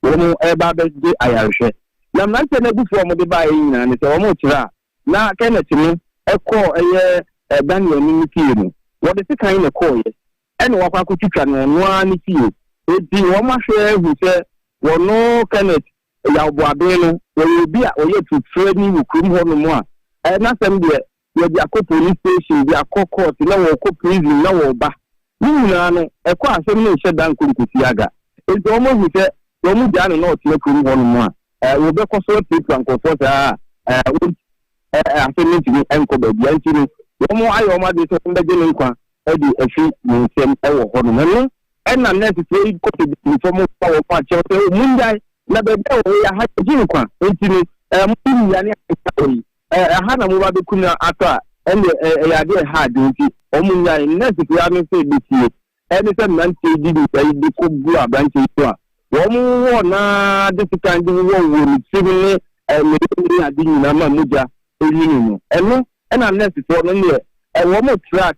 woman, a babes, Irish. Now, not a good form of the buying, and it's almost now, Kenneth, a call a Daniel Minikiano. What is the kind of call? And what I could and one few. It's the woman share who said, well, no, Kenneth, Yabuabeno, will be a way to trade me with Kumho. And not them there, where the Ako police station, the Ako court, no prison, no ba. You a quite similar shutdown Kusiaga. It's almost with a woman down and not to Kumho. We'll be consulted and comfort. I think to be uncovered. One more I almost did some beginning. Eddie, a few same hour honor. And unnecessary coated from power patch of Mundai. Never know I had a jinqua. Intimate, a Hana Mubabukuna Aka, and a idea hard duty. Omunda necessary, I may say this year. Edison Nancy didn't say the Kubua Banty. One more na this kind of one will seemingly a ding Nama Muja. And unnecessary, a woman track.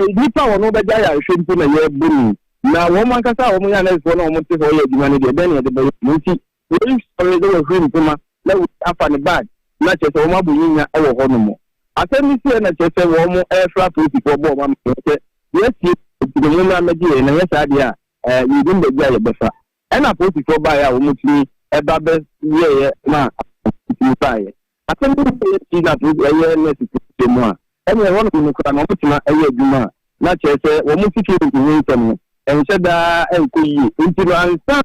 Nipa wono be ja ya hwempo na ye buru na wo man kasa wo ya na so na wo te so ye djuma ne de ben ye de be nti we sorry de hwempo ma na afa ne bad na che se wo ma buyinya e wo hono mo asemi sie na che se wo mo e fra polisi ko bo ma che ye ti de mo na meji na ye sa dia yi dum be ja ye befa e na polisi ko ba ya wo mo ti e ba be ye na ti pa ye asemi ti na tu ye ne ti mo and I want to look at a Juma, not as a woman security winter, and said that and Kuyi, into answer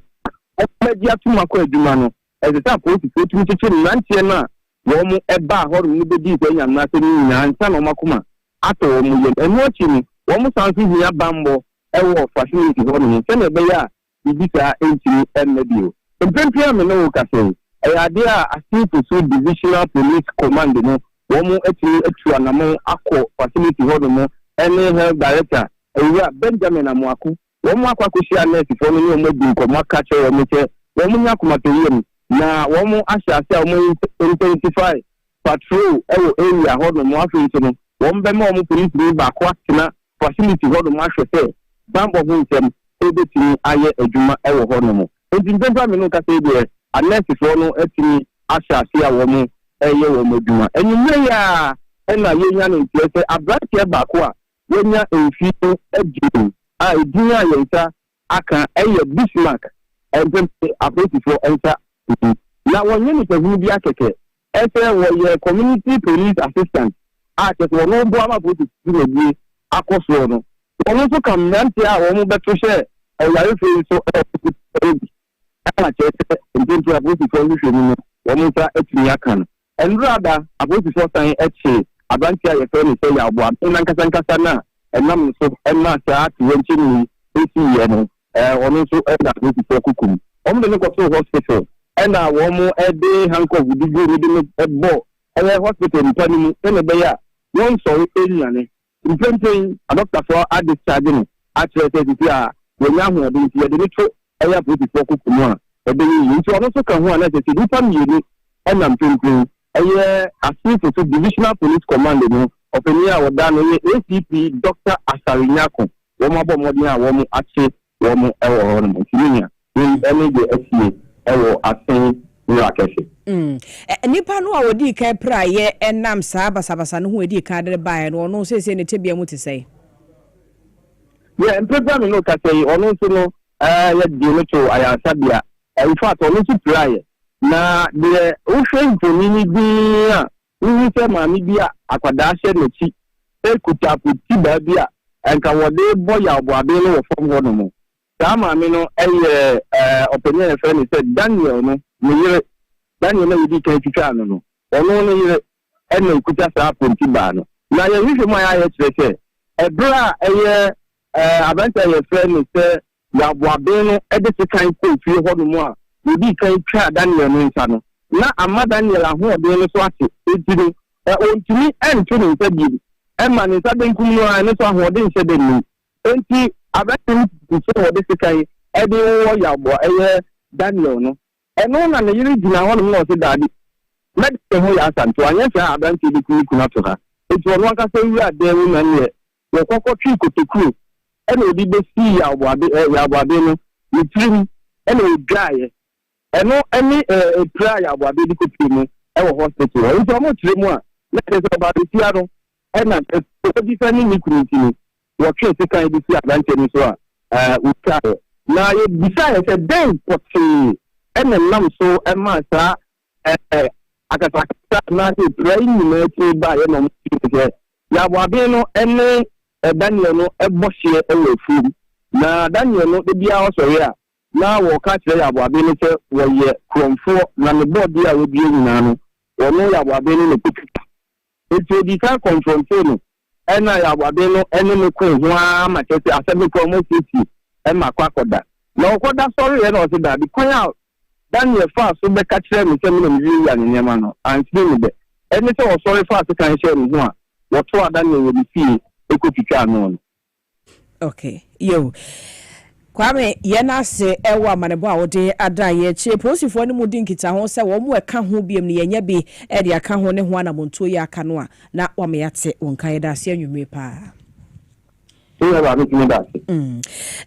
media to Mako Jumano, as a sample to put me to Nantiana, Woman Eba, or Nibidi, and nothing, and San Makuma, Ato, and watching, woman sounds in a bambo, a war facility, one, send a bear, Ibisa, into and Medio. And then Piano Castle, a idea as to pursue divisional police command. Woman actually anamo ako facility hodomo any health director ewa Benjamin Amwaku woman akwa kushia nurse for me no bi ko makache wo meche woman yakuma toyem na woman ahyase woman intensify patrol ewo area hodomo afenso no woman be ma woman police ni ba kwa tena facility hodomo ahwese bambo hu nsem ebetini aye adwuma ewo hodomo enti Benjamin no ka say there a nurse for no etini ahyase a woman eye wo moduma enye ya na yenya no ntiese abrante baako a yenya enfio adwum a edin a yenta aka eye Bismarck empempe apolitifo enta na wonye ni pehu bi akeke ese wo ye community police assistant a ke wo no bo ama police bi bi akoso no wono so kam nante a wo mo beto hye yare fe so ana chete empempe apolitifo ni hwenu no wo mo sa etini aka no and rather about the first time actually abantia your friend say ya bo am nankasa na enam so enma sa ati wenchi ni esi ye no ono so eda with the kukum de no go to hospital and na wo mo e dey handcuff di go ready no ebo hospital ni pani mu ene be ya won so area ne implementing a doctor for at discharge no actually say this ya wonya ho de ti de to eya put the kukum a e be yi nti ono so kan ho na say di pam yi and I'm thinking assistant to divisional police command no openia wodano ye ACP Dr. Asarinyako womo bomodi a womo ache womo ewo hono mutinya ni de SCA ewo asen rakese nipa no a wodi kan pra ye enam saa basabasa no ho edi kan de bae no no sese ne tebia mu te sei yeah program no ka sei ono so no ya di no to ayasabia in fact ono so pra na de ohwe ni bi a ni se ma mi bi a akwada hye no chi ekuta puti ba bi a enka wode boya obo abe no wo fom ho no mo sa ma mi no eye opinion friend said Daniel no yire Daniel no yidi kan twa no no ono no yire ene ekuta sa puti ba no na ye hwe mo ya kire ebra eye abanta ye friend say ya bo abe no e de kan ko fi ho no mo a Udi kan twa Daniel no nsa no na ama Daniel aho ode no so ate etiri ontumi ento ne nsa bi ɛma ne nsa benkum no a ne so ahoɔden hyɛ da ni enti abɛtem so wɔde sekan ɛde wɔ yabo ɛyɛ Daniel no ɛno na ne yiri gyina hɔ no na ɔse daade mɛde ho yɛ asanto anyɛ sɛ abante de kuna to ha enti ɔno ankasa wura dan mu na ne wɔkɔkɔ twi kotokuro ɛna obi bɛsi yabo ade no ne tirim ɛna odwaeɛ ɛno ɛne pra yabo ade de kopie mu ɛwɔ hospital hɔ nti ɔmo kyerɛ mu a na ɛsɛ sɛ ɔbaabesia no ɛna obi sɛ ne kunu nti no wɔtwe sekan de si abante no so a wotwaeɛ na yɛbisa yɛ sɛ dɛn pɔtee ɛna nam so ɛma saa akasakasa na sɛ pra yi nyinaa akyi ba yɛ na ɔmo sɛ yabo ade no ɛne Daniel no ɛbɔ hyeɛ ɛwɔ afuom na Daniel no de biara ɔsɔre a na wɔka kyerɛ yabo abe no sɛ wɔyɛ kurɔmfoɔ na ne bɔɔde a wɔbie nyinaa no wɔno yabo abe no pekita eti odi kan kɔnfrɔnte no ɛna yabo abe no ɛne ne kɔn ho ara ma kyerɛ sɛ asɛm kɔ ɔmo sisi ɛma akɔ akɔda na ɔkɔda sɔre yɛ na ɔsɛ daade kwan a Daniel fa so bɛka kyerɛ me sɛ me na me wie ya ne nneɛma no ansiri me dɛ ɛne sɛ ɔsɔre fa so kan hyɛ ne ho a wɔto a Daniel wɔ ne fie ekotwitwa no. Okay, yo. Kwame yenase ewa manebo a wode ada ye che posifo ne mu di nkita ho se wo mu eka ho biem ne yenya bi e de aka ho ne ho ana monto ye aka no a na wa me yate wonkan da se anwume pa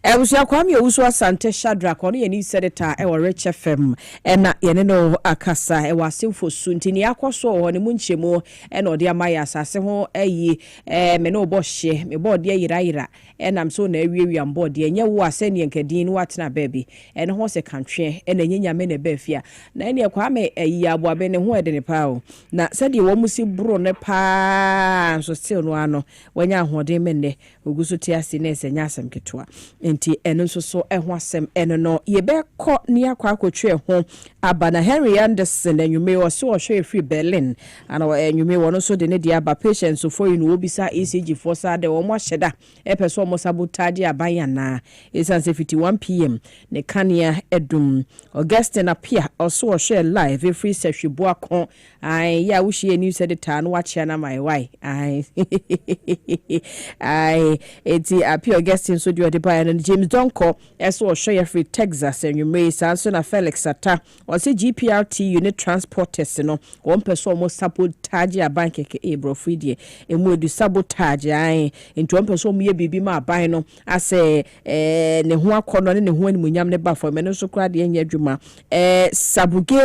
Ebusia Kwame Owusu Asante Shadrack ono ye ni senator e wo Rich FM na ye ne no akasa e wa simfo sunti ni akoso ho ne mu nchemu e na ode amaya asase ho ayi me no bohye me board ye yira na mso na awiawi amboard ye nye wo asene nkadin no watena baabi e ne ho se kantwe e na nyenya me ne bafia na ne Kwame ayi aboabe ne ho ede ne pa o na sede wo musi bro ne pa so still no ano wanya ahoden me ne ogusu tiasi ne se nyasem ketwa enti eno nso so eho asem eno no ye be kɔ ne akwa akotwe ho abana Henry Anderson enwume wo so hwe free Berlin ana enwume wo no so de ne dia ba patients so for you no obisa ECG for sa de wo mo hyeda epeso mo sabotage aban na esanse 51 pm ne kania edum Augustine apia also hwe live every sehwebo akon ai ya wo hye news editor no wa chia na my why ai ai eti apia Augustine so dio de ba na James Donko eso hwe free Texas enwume sanso na Felix Ata o se GPRT unit transporters no won person mo sabotage aban keke ebro free emu edu sabotage ai enti won person mo ye bibi ma aban no ase ne ho akono ne ho animunyam ne ba for me no so kra de anya adwuma sabuge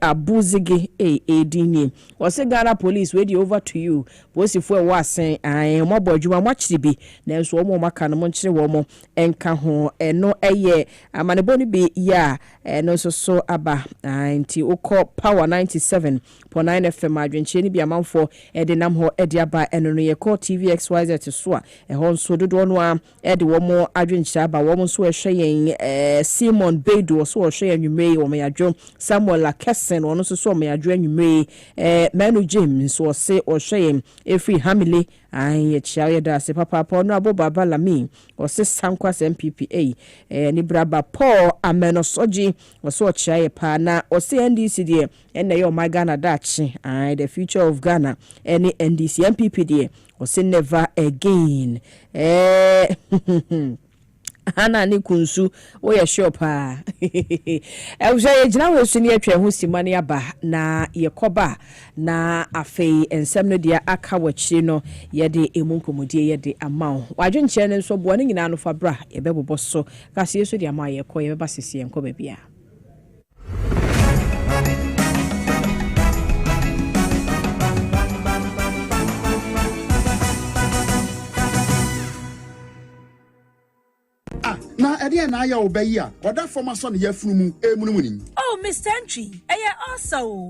abuzige edini o se Ghana police we dey over to you posifo e wasen ai mo bo adwuma mo kyiri bi na nso wo mo maka no mo nkyere wo mo enka ho eno eye amanebo ni bi ya no so aba nti ukọ power 97.9 FM adwenche ni bi amanfo de nam ho de aba eno no ye call TVXYZ so a ho nso dodo no a de wo mo adwenche aba wo mo so ehwe yen Simon Bedu so ehwe yen nwume wo me adwo Samuel Akesen wo no so me adwo nwume Manu James so se ohwe yen efri Hamile ai chia da se papa no abo baba lami o se sankwa MPPA ni braba Paul Amenosoji o so chia pa na o se NDC die ene yo my Ghana dachi ai the future of Ghana any NDC MPP die o se never again ana ni kunsu wo ye shop a ewje ye gina we su ni atwa ho simane aba na ye koba na afei ensem no dia aka wachi no ye de emunkomodie ye de amaw wadwenche ne nso bo ne nyina no fa bra ye bebobo so kasi yeso dia ma ye kɔ ye beba sisi enko ba bia na ede na ya obayi a oda forma so ne yafunu mu emunumuni. Oh Mr. Entry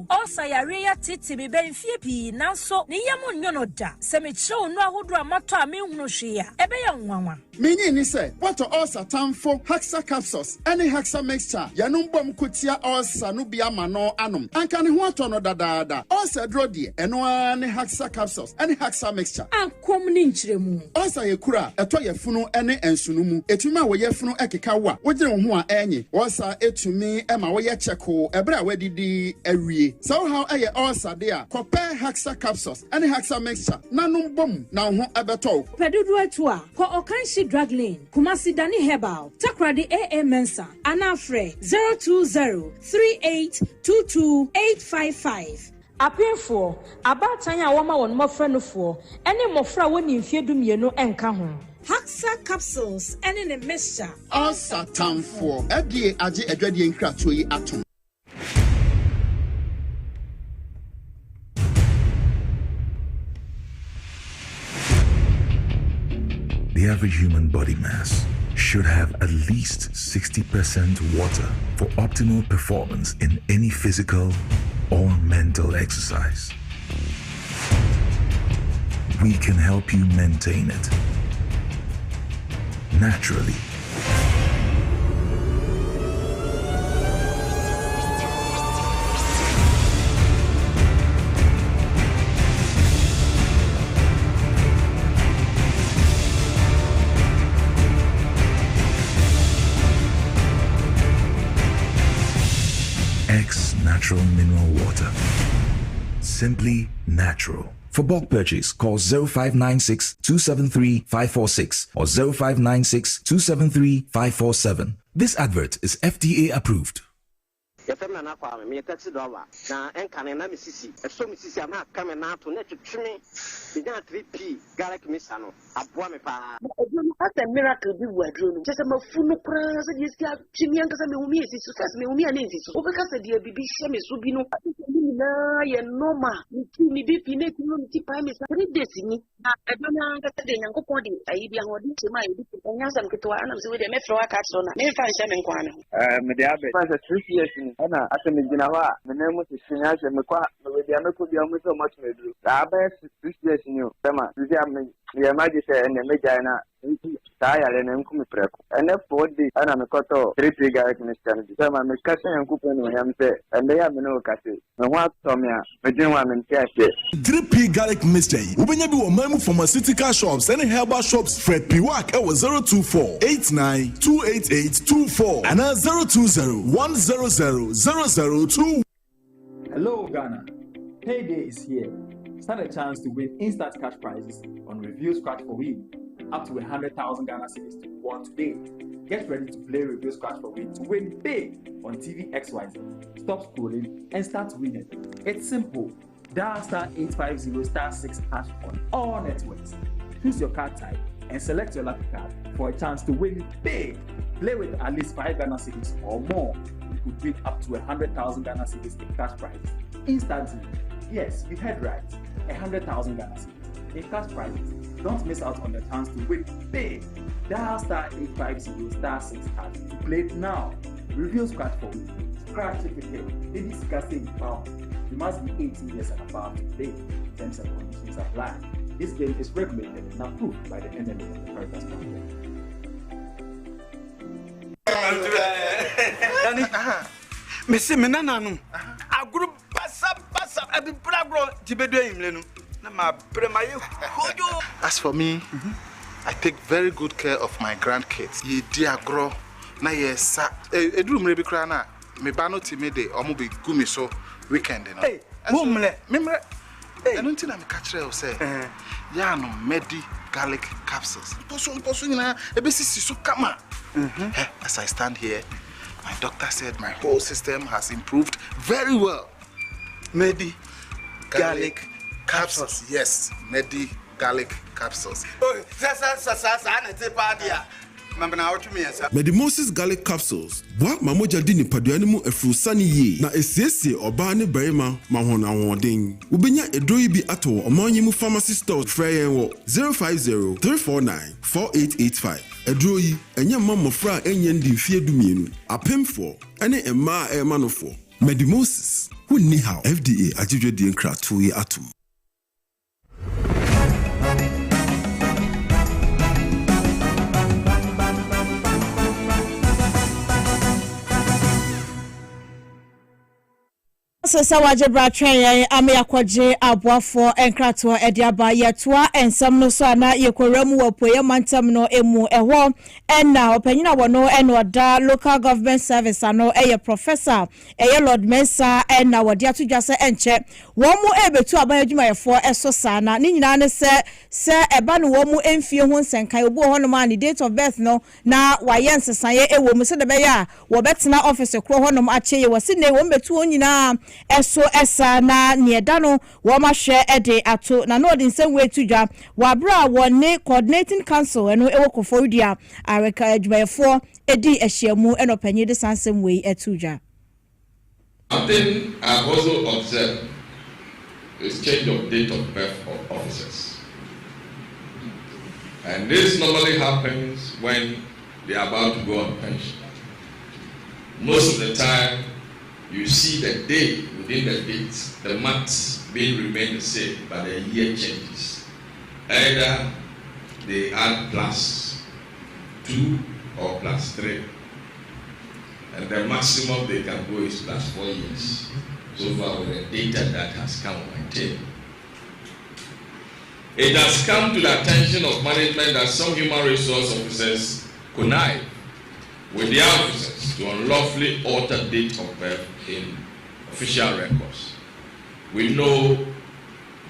also yare ya titi be benfie pi nanso ne yam nyono da se me chew no ahodo amato a me hunu hwe ya ebe ya nwanwa menyi ni se what ulcer tamfo hexa capsules any hexa mixture yanum bom kotia ulcer no bia ma no anom anka ne ho ato no dadaada ulcer dro de eno ne hexa capsules any hexa mixture ankom ni nkyeremu ulcer ye kura eto yafunu ene ensunu mu etuma wo ye funu ekeka wa wogire wo ho a enye osa etumi ema wo ye cheko ebra wadidi awie so how eye osa de a kope haxa capsules any haxa mixture nanum bom na ho ebeto pedudu etu a ko Okanshi drug lane Kumasi Dani Herbal Takrade AA Mensa Anafre 02038228555 apefo abatan a woma won mofra no fo ene mofra woni mfie dumienu enka ho Haxa capsules ene ne mixture osa tamfo edie age adwadie nkratoyi yi atom. The average human body mass should have at least 60% water for optimal performance in any physical or mental exercise. We can help you maintain it naturally. Natural mineral water. Simply natural. For bulk purchase, call 0596 273 546 or 0596 273 547. This advert is FDA approved. Yefema na kwa me taxi driver na enkane na misisi eso misisi ama kame na to na twetweme binya 3p garlic mixer no aboa me pa edro no asa miracle bi wadro no chese mafu no kra se die sia twimi ankasa me humi esi so se me humi ana esi so obeka se die bibi hye me so bi no na ye normal ni bi fi na ti no ti pa me sa 3 days ni na edro na ankasa de nyankopon de ayi bi ahodi che ma yi bi enya sam keto ana se we de me fro aka so na me fa hye me nkwa no me de abe fa 3 years ana aseme gina wa menemu sisinya se mekwa we dia meko dia mo so much medru aba 6 years ni o tema dia me ya maji se ene meja na ta ya le ne nkumi preko ene 4 days ana mekoto 3 garlic mixture ni tema me kase yankupo no yam se ende ya me no kase me ho atomia me din wa me ntiase 3p garlic mixture ubenya bi wo mamu pharmaceutical shops and herbal shops Fred Piwak e wo 02489288824 and 020100002. Hello Ghana, payday is here. Stand a chance to win instant cash prizes on Review Scratch for Win, up to 100,000 Ghana cedis to be won today. Get ready to play Review Scratch for Win to win big on TV XYZ. Stop scrolling and start winning. It's simple. Dial *850*6# on all networks. Choose your card type and select your lucky card for a chance to win big. Play with at least 5 Ghana cedis or more. You could win up to 100,000 Ghana cedis in cash prizes instantly. Yes, you heard right. 100,000 Ghana cedis in cash prizes. Don't miss out on the chance to win big. Dial *850*6# to play it now. Review Scratch for Win. Scratch it again. It is casting power. You must be 18 years and above to play. Terms and conditions apply. This game is regulated and approved by the NMA and the Caritas Bank. Messi menananu aguru basa abi bragro tibedo imlenu na ma premaye hojo. As for me, I take very good care of my grandkids. Ye diagro na yesa eduru mre bi kra na me ba no timede omo be gumi so weekend no. Hey, mumle memre enu ntina me ka kire o say ya no medi garlic capsules. Poso nyina ebesisi so kama. As I stand here, my doctor said my whole system has improved very well. Medi garlic capsules. Yes, Medi garlic capsules. Oh, Medimosis garlic capsules. Wa mamoja di nipaduane mu afurusani ye na esiesie oba ne barima mahona wodin. Ubenya edroyi bi ato omanyi mu pharmacy stores frey wo 050-349-4885. Edroyi enya mamofra enye ndi mfie dumienu. Apemfo ene emma emanofo. Medimosis wunni how FDA ajidwe di nkrato ye atom. so sa wajebra twen ame yakwaje aboafo enkrato ediaba yetua ensam no so ana yekoramu wapoye mantam no emu eho enna opanyina wono eno oda local government service ano eye professor eye Lord Mensa enna wode atodwase enche womu ebetu aban adwumayefo eso sana ni nyina ne se eba no womu emfie ho nsenkan obu ho no ma ni date of birth no na waye nsesaye ewo mu se de be ya wo betena office kro ho no acheye wose ne wo betu onyina eso esa na nieda no wo ma hwe ede ato na no de nsem we tudwa wabra wone coordinating council eno ewo kofodia areka adwumayefo edi ehyiamu eno panyi de sansem we etudwa. Something I've also observed is change of date of birth of officers. And this normally happens when they are about to go on pension. Most of the time, you see the day within the date, the months being remain the same, but the year changes. Either they add +2 or +3. And the maximum they can go is +4 years. So far with the data that has come on my table. It has come to the attention of management that some human resource officers connive with their officers to unlawfully alter date of birth in official records. We know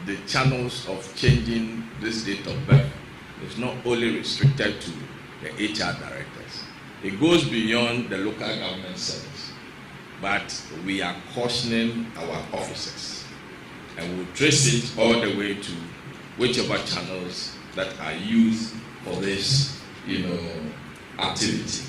the channels of changing this date of birth is not only restricted to the HR directors. It goes beyond the local government service. But we are cautioning our officers, and we'll trace it all the way to whichever channels that are used for this, activity.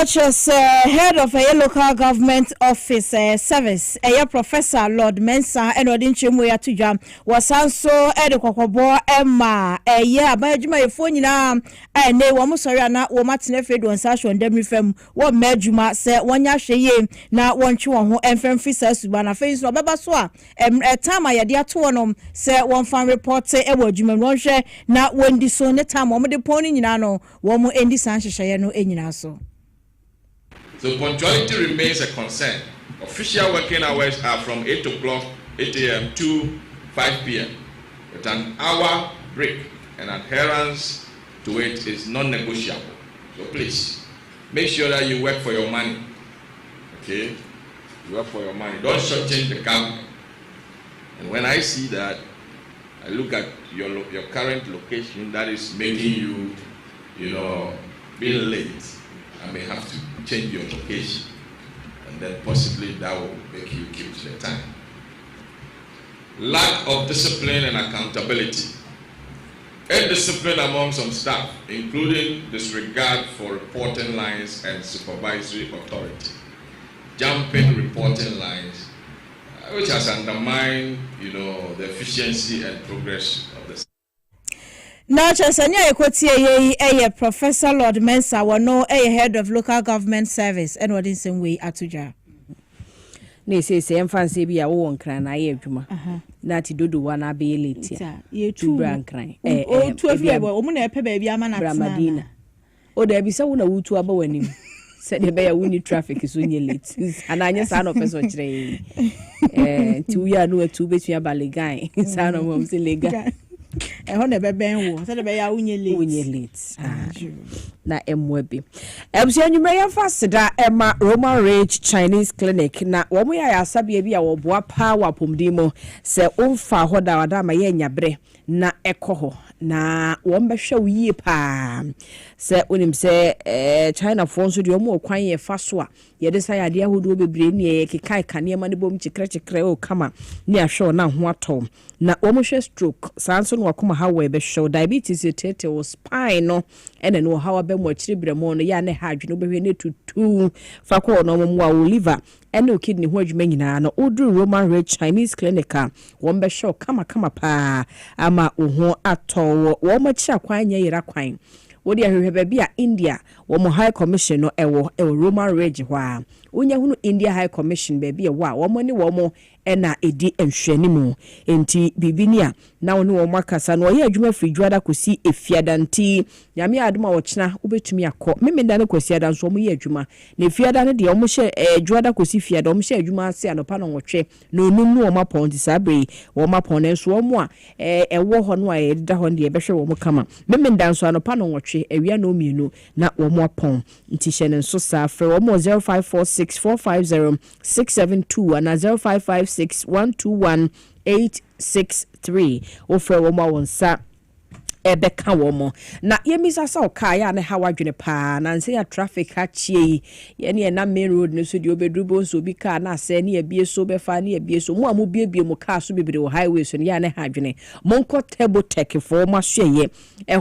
Just head of a local government office service, a professor Lord Mensa and Odinchimu Yatuja was also Edokobo Emma, a year by Juma phone now, and they were Musoriana or Martin Fred on Sash on Demifem, what Medjuma said 1 year she now 1 2 who and friend fishes to Bana face or Babaswa, and a time I had their two said 1 fan report say Ewo Juma Roche, not when the son time on the pony in Ano, one more in the Sanshayano in Yaso. So punctuality remains a concern. Official working hours are from 8 a.m. to 5 p.m. with an hour break, and adherence to it is non-negotiable. So please, make sure that you work for your money. Okay? You work for your money. Don't shortchange the government. And when I see that, I look at your current location that is making you, being late. I may have to change your location, and then possibly that will make you keep to the time. Lack of discipline and accountability. Indiscipline among some staff, including disregard for reporting lines and supervisory authority. Jumping reporting lines, which has undermined, the efficiency and progress of the. Now, Chasanya Ekotie a Professor Lord Mensa, no a head of local government service, and what in some way Atuja. Ne say fancy be a won cran I juma. Nati do one be late. Ye two brand cry. Oh, 12 years, woman a baby amana Ramadina. Oh, there be someone who to about when him said the bear winning traffic is when you late. And I just son of us watch 2 years no 2 between a ballet guy. Son of mom's illegal. I want to be wo. Said be ya unye late. Na emwebi. Ebusua nyumreya fasida Emma Roman Ridge Chinese Clinic na womu ya asabie bi a wo boa pa wa pomdimo se umfa hoda wada ma ye nyabre na ekoho na wombehwe wiye pa se unim se China fonso de omo kwan ye faso a ye de sai ade ahodo bebre ne ye kekai kane ma ne bom chikre o kama ne ahwe na ho atom na womo hwe stroke sanso no wakoma hawe be show diabetes tete o spine no ene no hawa be mo chiribre mo no ya ne ha adwene obehwe ne tutu fa ko no mo wa liver ene o kidney ho adwuma nyina no odu Roman Ridge Chinese Clinic won be show kama pa ama ho ato wo mo chi akwan nya yira kwan wodi ahwehwe ba bia India wo mo high commission no ewo Roman Ridge hwa wonya hunu India High Commission baby a wa wo mo ne wo mo ena edi enhwani mu enti bibinia na wo ne wo makasa no ye adwuma firi dwada kosi efiada nti nyame adoma wo kyena wobetumi akọ memenda ne kosi ada nso mo ye adwuma na efiada ne de wo mo hye dwada kosi fiada wo mo hye adwuma ase anopa no nwotwe na onum no wo mapon ti sabre wo mapon ne nso wo mo a ewo ho no a yeda ho de ebehwe wo mo kama memenda nso anopa no nwotwe awia no mienu na wo mo apon nti hye ne nso sa frɛ wo mo 0546450672 ana 0556121863 ofre wo ma wonsa ebeka wo mo na yemisa sa okaya na ha wadwene pa na nse ya traffic ha chie ye ne na main road no so de obedrubo so bi car na ase ne ebie so befa ne ebie so mo amobiebie mo car so bebre wo highway so ne ya ne ha adwene monko table tech for ma hweye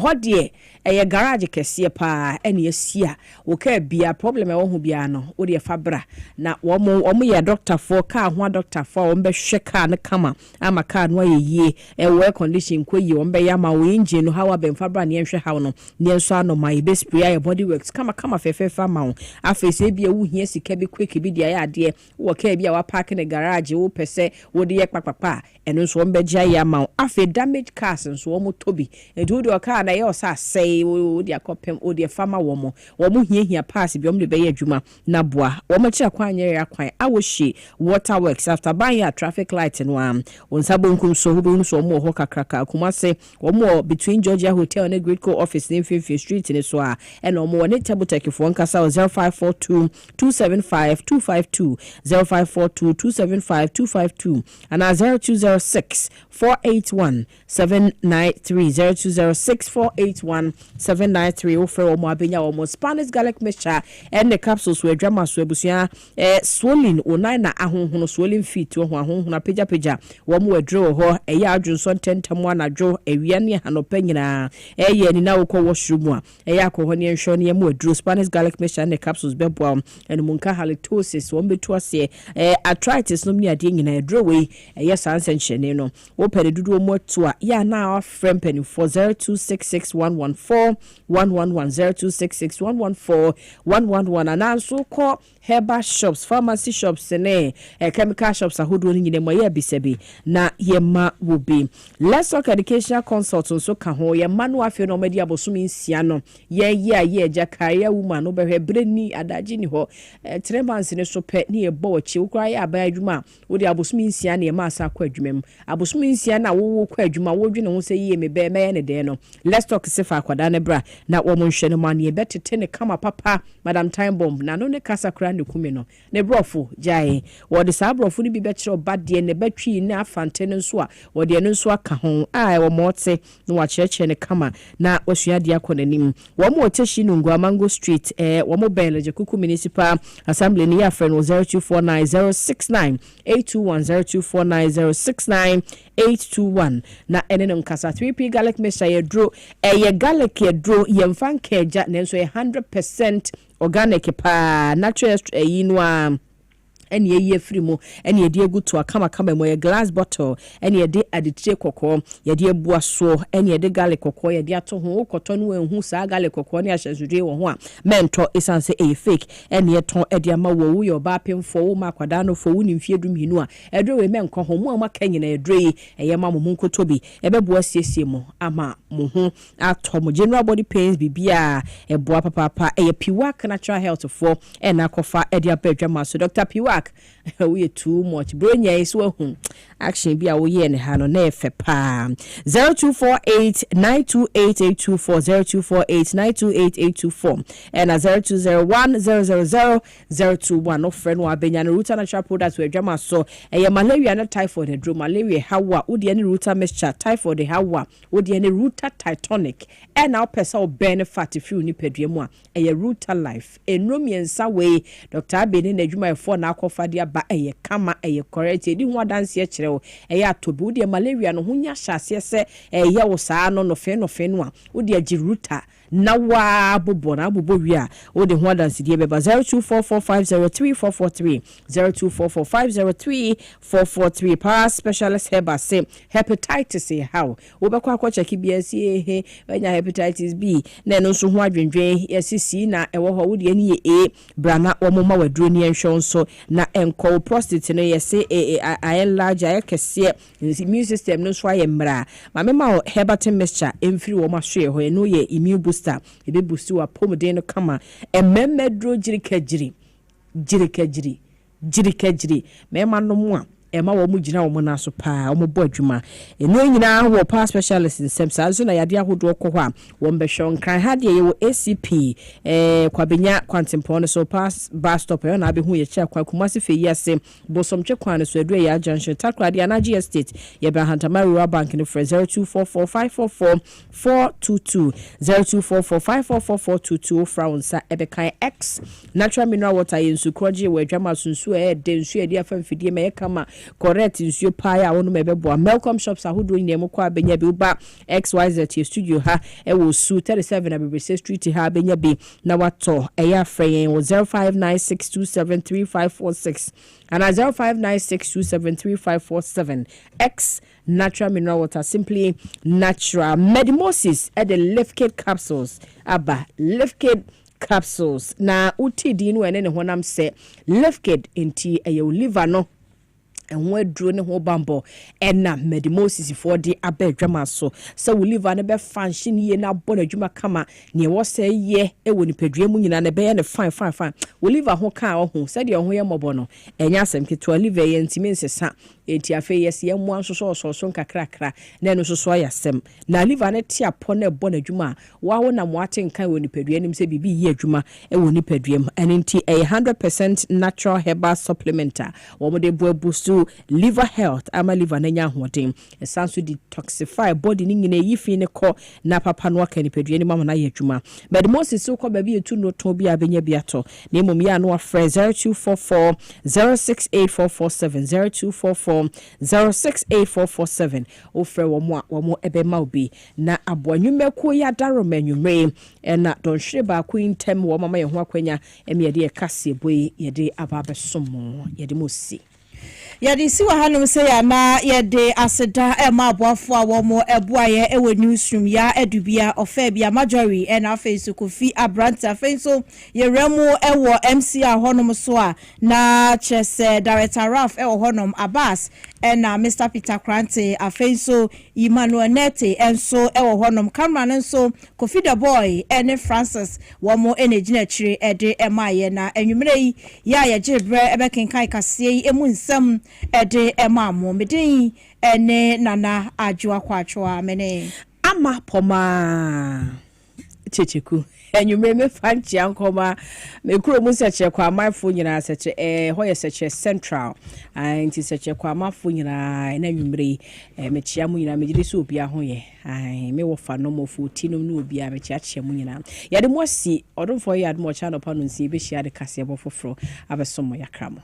ho de eye garage kese pa ene asia wo ka bia problem e wo ho bia no wo de fabra na wo mo ye doctor for car ho doctor for wo be hwe car ne kama ama car no ye air condition koyi wo be ya ma wo engine no how ben fabra ne nhwe how no ne nso ano my best spray your body works kama fefe ma wo afese bia wo hia sika bi quick bi dia ya ade wo ka bia wa park ne garage wo pese wo de ye kpakpapa eno nso wo be gya ya ma wo afi damage cars nso wo mo tobi edu de car na ye o sa sei wo de akopem wo de fama wo mo hia pass bi om de be ye adwuma na boa wo mo kira kwan ye akwan awo hye water works after buying a traffic light no am won sabonkum so wo be so mo ho kakraka kuma se wo mo between Georgia Hotel and Great Co office in 5th Street in Soa and no more table tech for Nkasa 0542 275 252 0542 275 252 and 0206 481 793 0206 481 793 offer o mo abenya o mo Spanish garlic mixture and the capsules we drama so ebusia swollen o nine na ahonhono swollen feet o ho ahonhono peja wo mo adro ho eya adwunso ntentam anadwo ewia ne hanopa nyina eye ni na wokọ washroom a eya akọ ho ne nhwo ne mo adro Spanish garlic mixture and the capsules bebo and munka halitosis wo betu ase arthritis no ni ade nyina adro we eye sansenhye no wo pere dudu mo to a ya na frem penny for 0266114111 0266114111 and also call herbal shops pharmacy shops ne chemical shops ahodo ni nyina mo ye bisabi na ye ma wo be let's talk educational consultant so ka ho ye manu afi no medi abosumi nsia no ye eja career woman no behwe breni adaji ni ho 3 months ne so pe ne ye bo chi wo kra ye aban adwuma wo de abosumi nsia ne ma asa kwa adwumam abosumi nsia na wo kwa adwuma wo dwene ho se ye me be me ne de no let's talk sefa akwada ne bra na wo mo nhwe ne man ye betete ne kama papa madam time bomb na no ne kasa kra ne kumi no ne brofo jai wo de sa brofo ni bi be kire obade ne batwi ne afante ne nso a wo de ne nso aka ho wo mote no wa cheche ne kama na wasua de akonanim wo mo teshi no ngwa mango street wo mo beleje kuku municipal assembly ni ya friend 0249069821 0249069821 na ene no nkasa 3p garlic mixture ye dro ye garlic ye dro ye mfan keja nenso ye 100% organic pa natural no eni ye free mo eni ye de gutu akama mo ye glass bottle eni ye de aditire kokko ye de bua so eni ye de garlic kokko ye de ato ho koto no enhu sa garlic kokko ne ahyezudwe wo ho a mento isanse e fake eni ye ton e de ama wo yo ba pemfo wo makwada no fo wo ni mfie dum hinu a edre we menko ho mo ama kanyina edre eye ma mo nkotobi ebe bua siesie mo ama mo ho ato mo general body pains bibia e bua papa eye piwak natural health for e na kofa e de abadwa ma so Dr. Piwak we too much bronya is wo action bia wo ye ne ha no na efe pa 0248928824 and 0201000021 no friend wa benya no root natural products we dwama so malaria na typhoid and malaria hawa wo de ne root mixture typhoid hawa wo de ne root titanic and now pesa o benefit if you ni pedwemu a root life enromiensa we Dr. Abeni na dwuma efo na akofa dia ba kama correct edi ho dance ye kire wo atobi wo de malaria no ho nya hyase se wo saa no fe no a wo de agiruta na wa bobo na bobo wi a wo de ho adanse die beba 0244503443 0244503443 pa specialist heba say hepatitis how wo be kwa check BSC he anya hepatitis B na no so ho adwendwen yesisi na ewo ho wo de ani e brana wo moma waduro ni enhwon so na enko prostate no yese large ayekese immune system no so ayemra ma mema herbal mixture emfiri wo ma hwe ho no ye immune booster ebe boost wa pomade no kama emmedro jirikajiri mema no mo a ema wo mu gina wo na so pa wo bo adwuma eno nyina wo pa specialist in semsa so na yade ahodo ko ho a wo mbehwe kan ha de ye wo ACP kwabenya kwantempo so pass bus stop e na abehu ye cha kwa kumasi fe yase bosomtwe kwan so edu ya junction takrade anaji estate ye be Hantamaru bank ni 0244544422 0244544422 fraunsa ebekan x natural mineral water yensu kroje we adwama sunsu de nsu e de afamfidie me kama correct nsuo paa ya wono mebebo Melcom shops ahodo nyem kwa benya bi uba XYZ studio ha e wo su 37 Abibese street ha benya bi na wato eya frey wo 0596273546 and 0596273547 X natural mineral water simply natural medimosis at the Lifkid capsules aba Lifkid capsules na utidi no ene ne honam se Lifkid enti eyo liver no enwe duro ne ho bambo ena medimosis for the abedwama so we live an be function ye na bona dwuma kama ne wo se ye e woni padua mu nyina ne be ne fine we live ho kan ho se de ho ye mobo no enya asem keto live ye ntimi nsesa enti afe yes ye mu anso so nkakrakra na no so ya sem na live an tia po na bona dwuma wa wo na mo ate nkan woni padua nim se bibi ye adwuma e woni padua mu enti 100% natural herbal supplementer wo mo de boost liver health ama liver na nya hoden esanso detoxify body ni nyina yifi ne ko na papa no aka ni padua ni mama na ye adwuma but most so ko ba bi etu no ton bi abenya bi ato na emom ya no afre 0244068447 0244068447 ofre wo mo ebe ma obi na aboanwumako ya daro manwumre na don hwe ba ko intem wo mama ye ho akwanya eme ye de Kasiebo ye de ababesom ye de mosi yadi siwa hanum se ya na yede aseda e ma aboafo a wo mo eboaye e we newsroom ya edubia ofabia majori e na face Kofi Abranta fenso ye remu e wo MC a honum so a na chese director Raf e wo honum Abbas e na Mr Peter Krante afenso Emmanuel Nete enso e wo honum camera nso Kofi the boy e ne Francis wo mo enegina chire e de e ma ye na enwumre yi ya ye gibre e be kenkan kasie yi emu nsam ede emamo medin ene nana ajwa kwachwa mene ama poma checheku enyume me fanchi ankoma me kuro mu seche kwa amafo nyina seche ho ye seche central anti seche kwa amafo nyina na nwumre me chia mu nyina me gide so obi aho ye me wo fa no mo fu ti no no obi a me chia chia mu nyina ye de mo si odon fo ye admo cha no pa no nsi be hia de Kasiebo foforo abesomo yakramo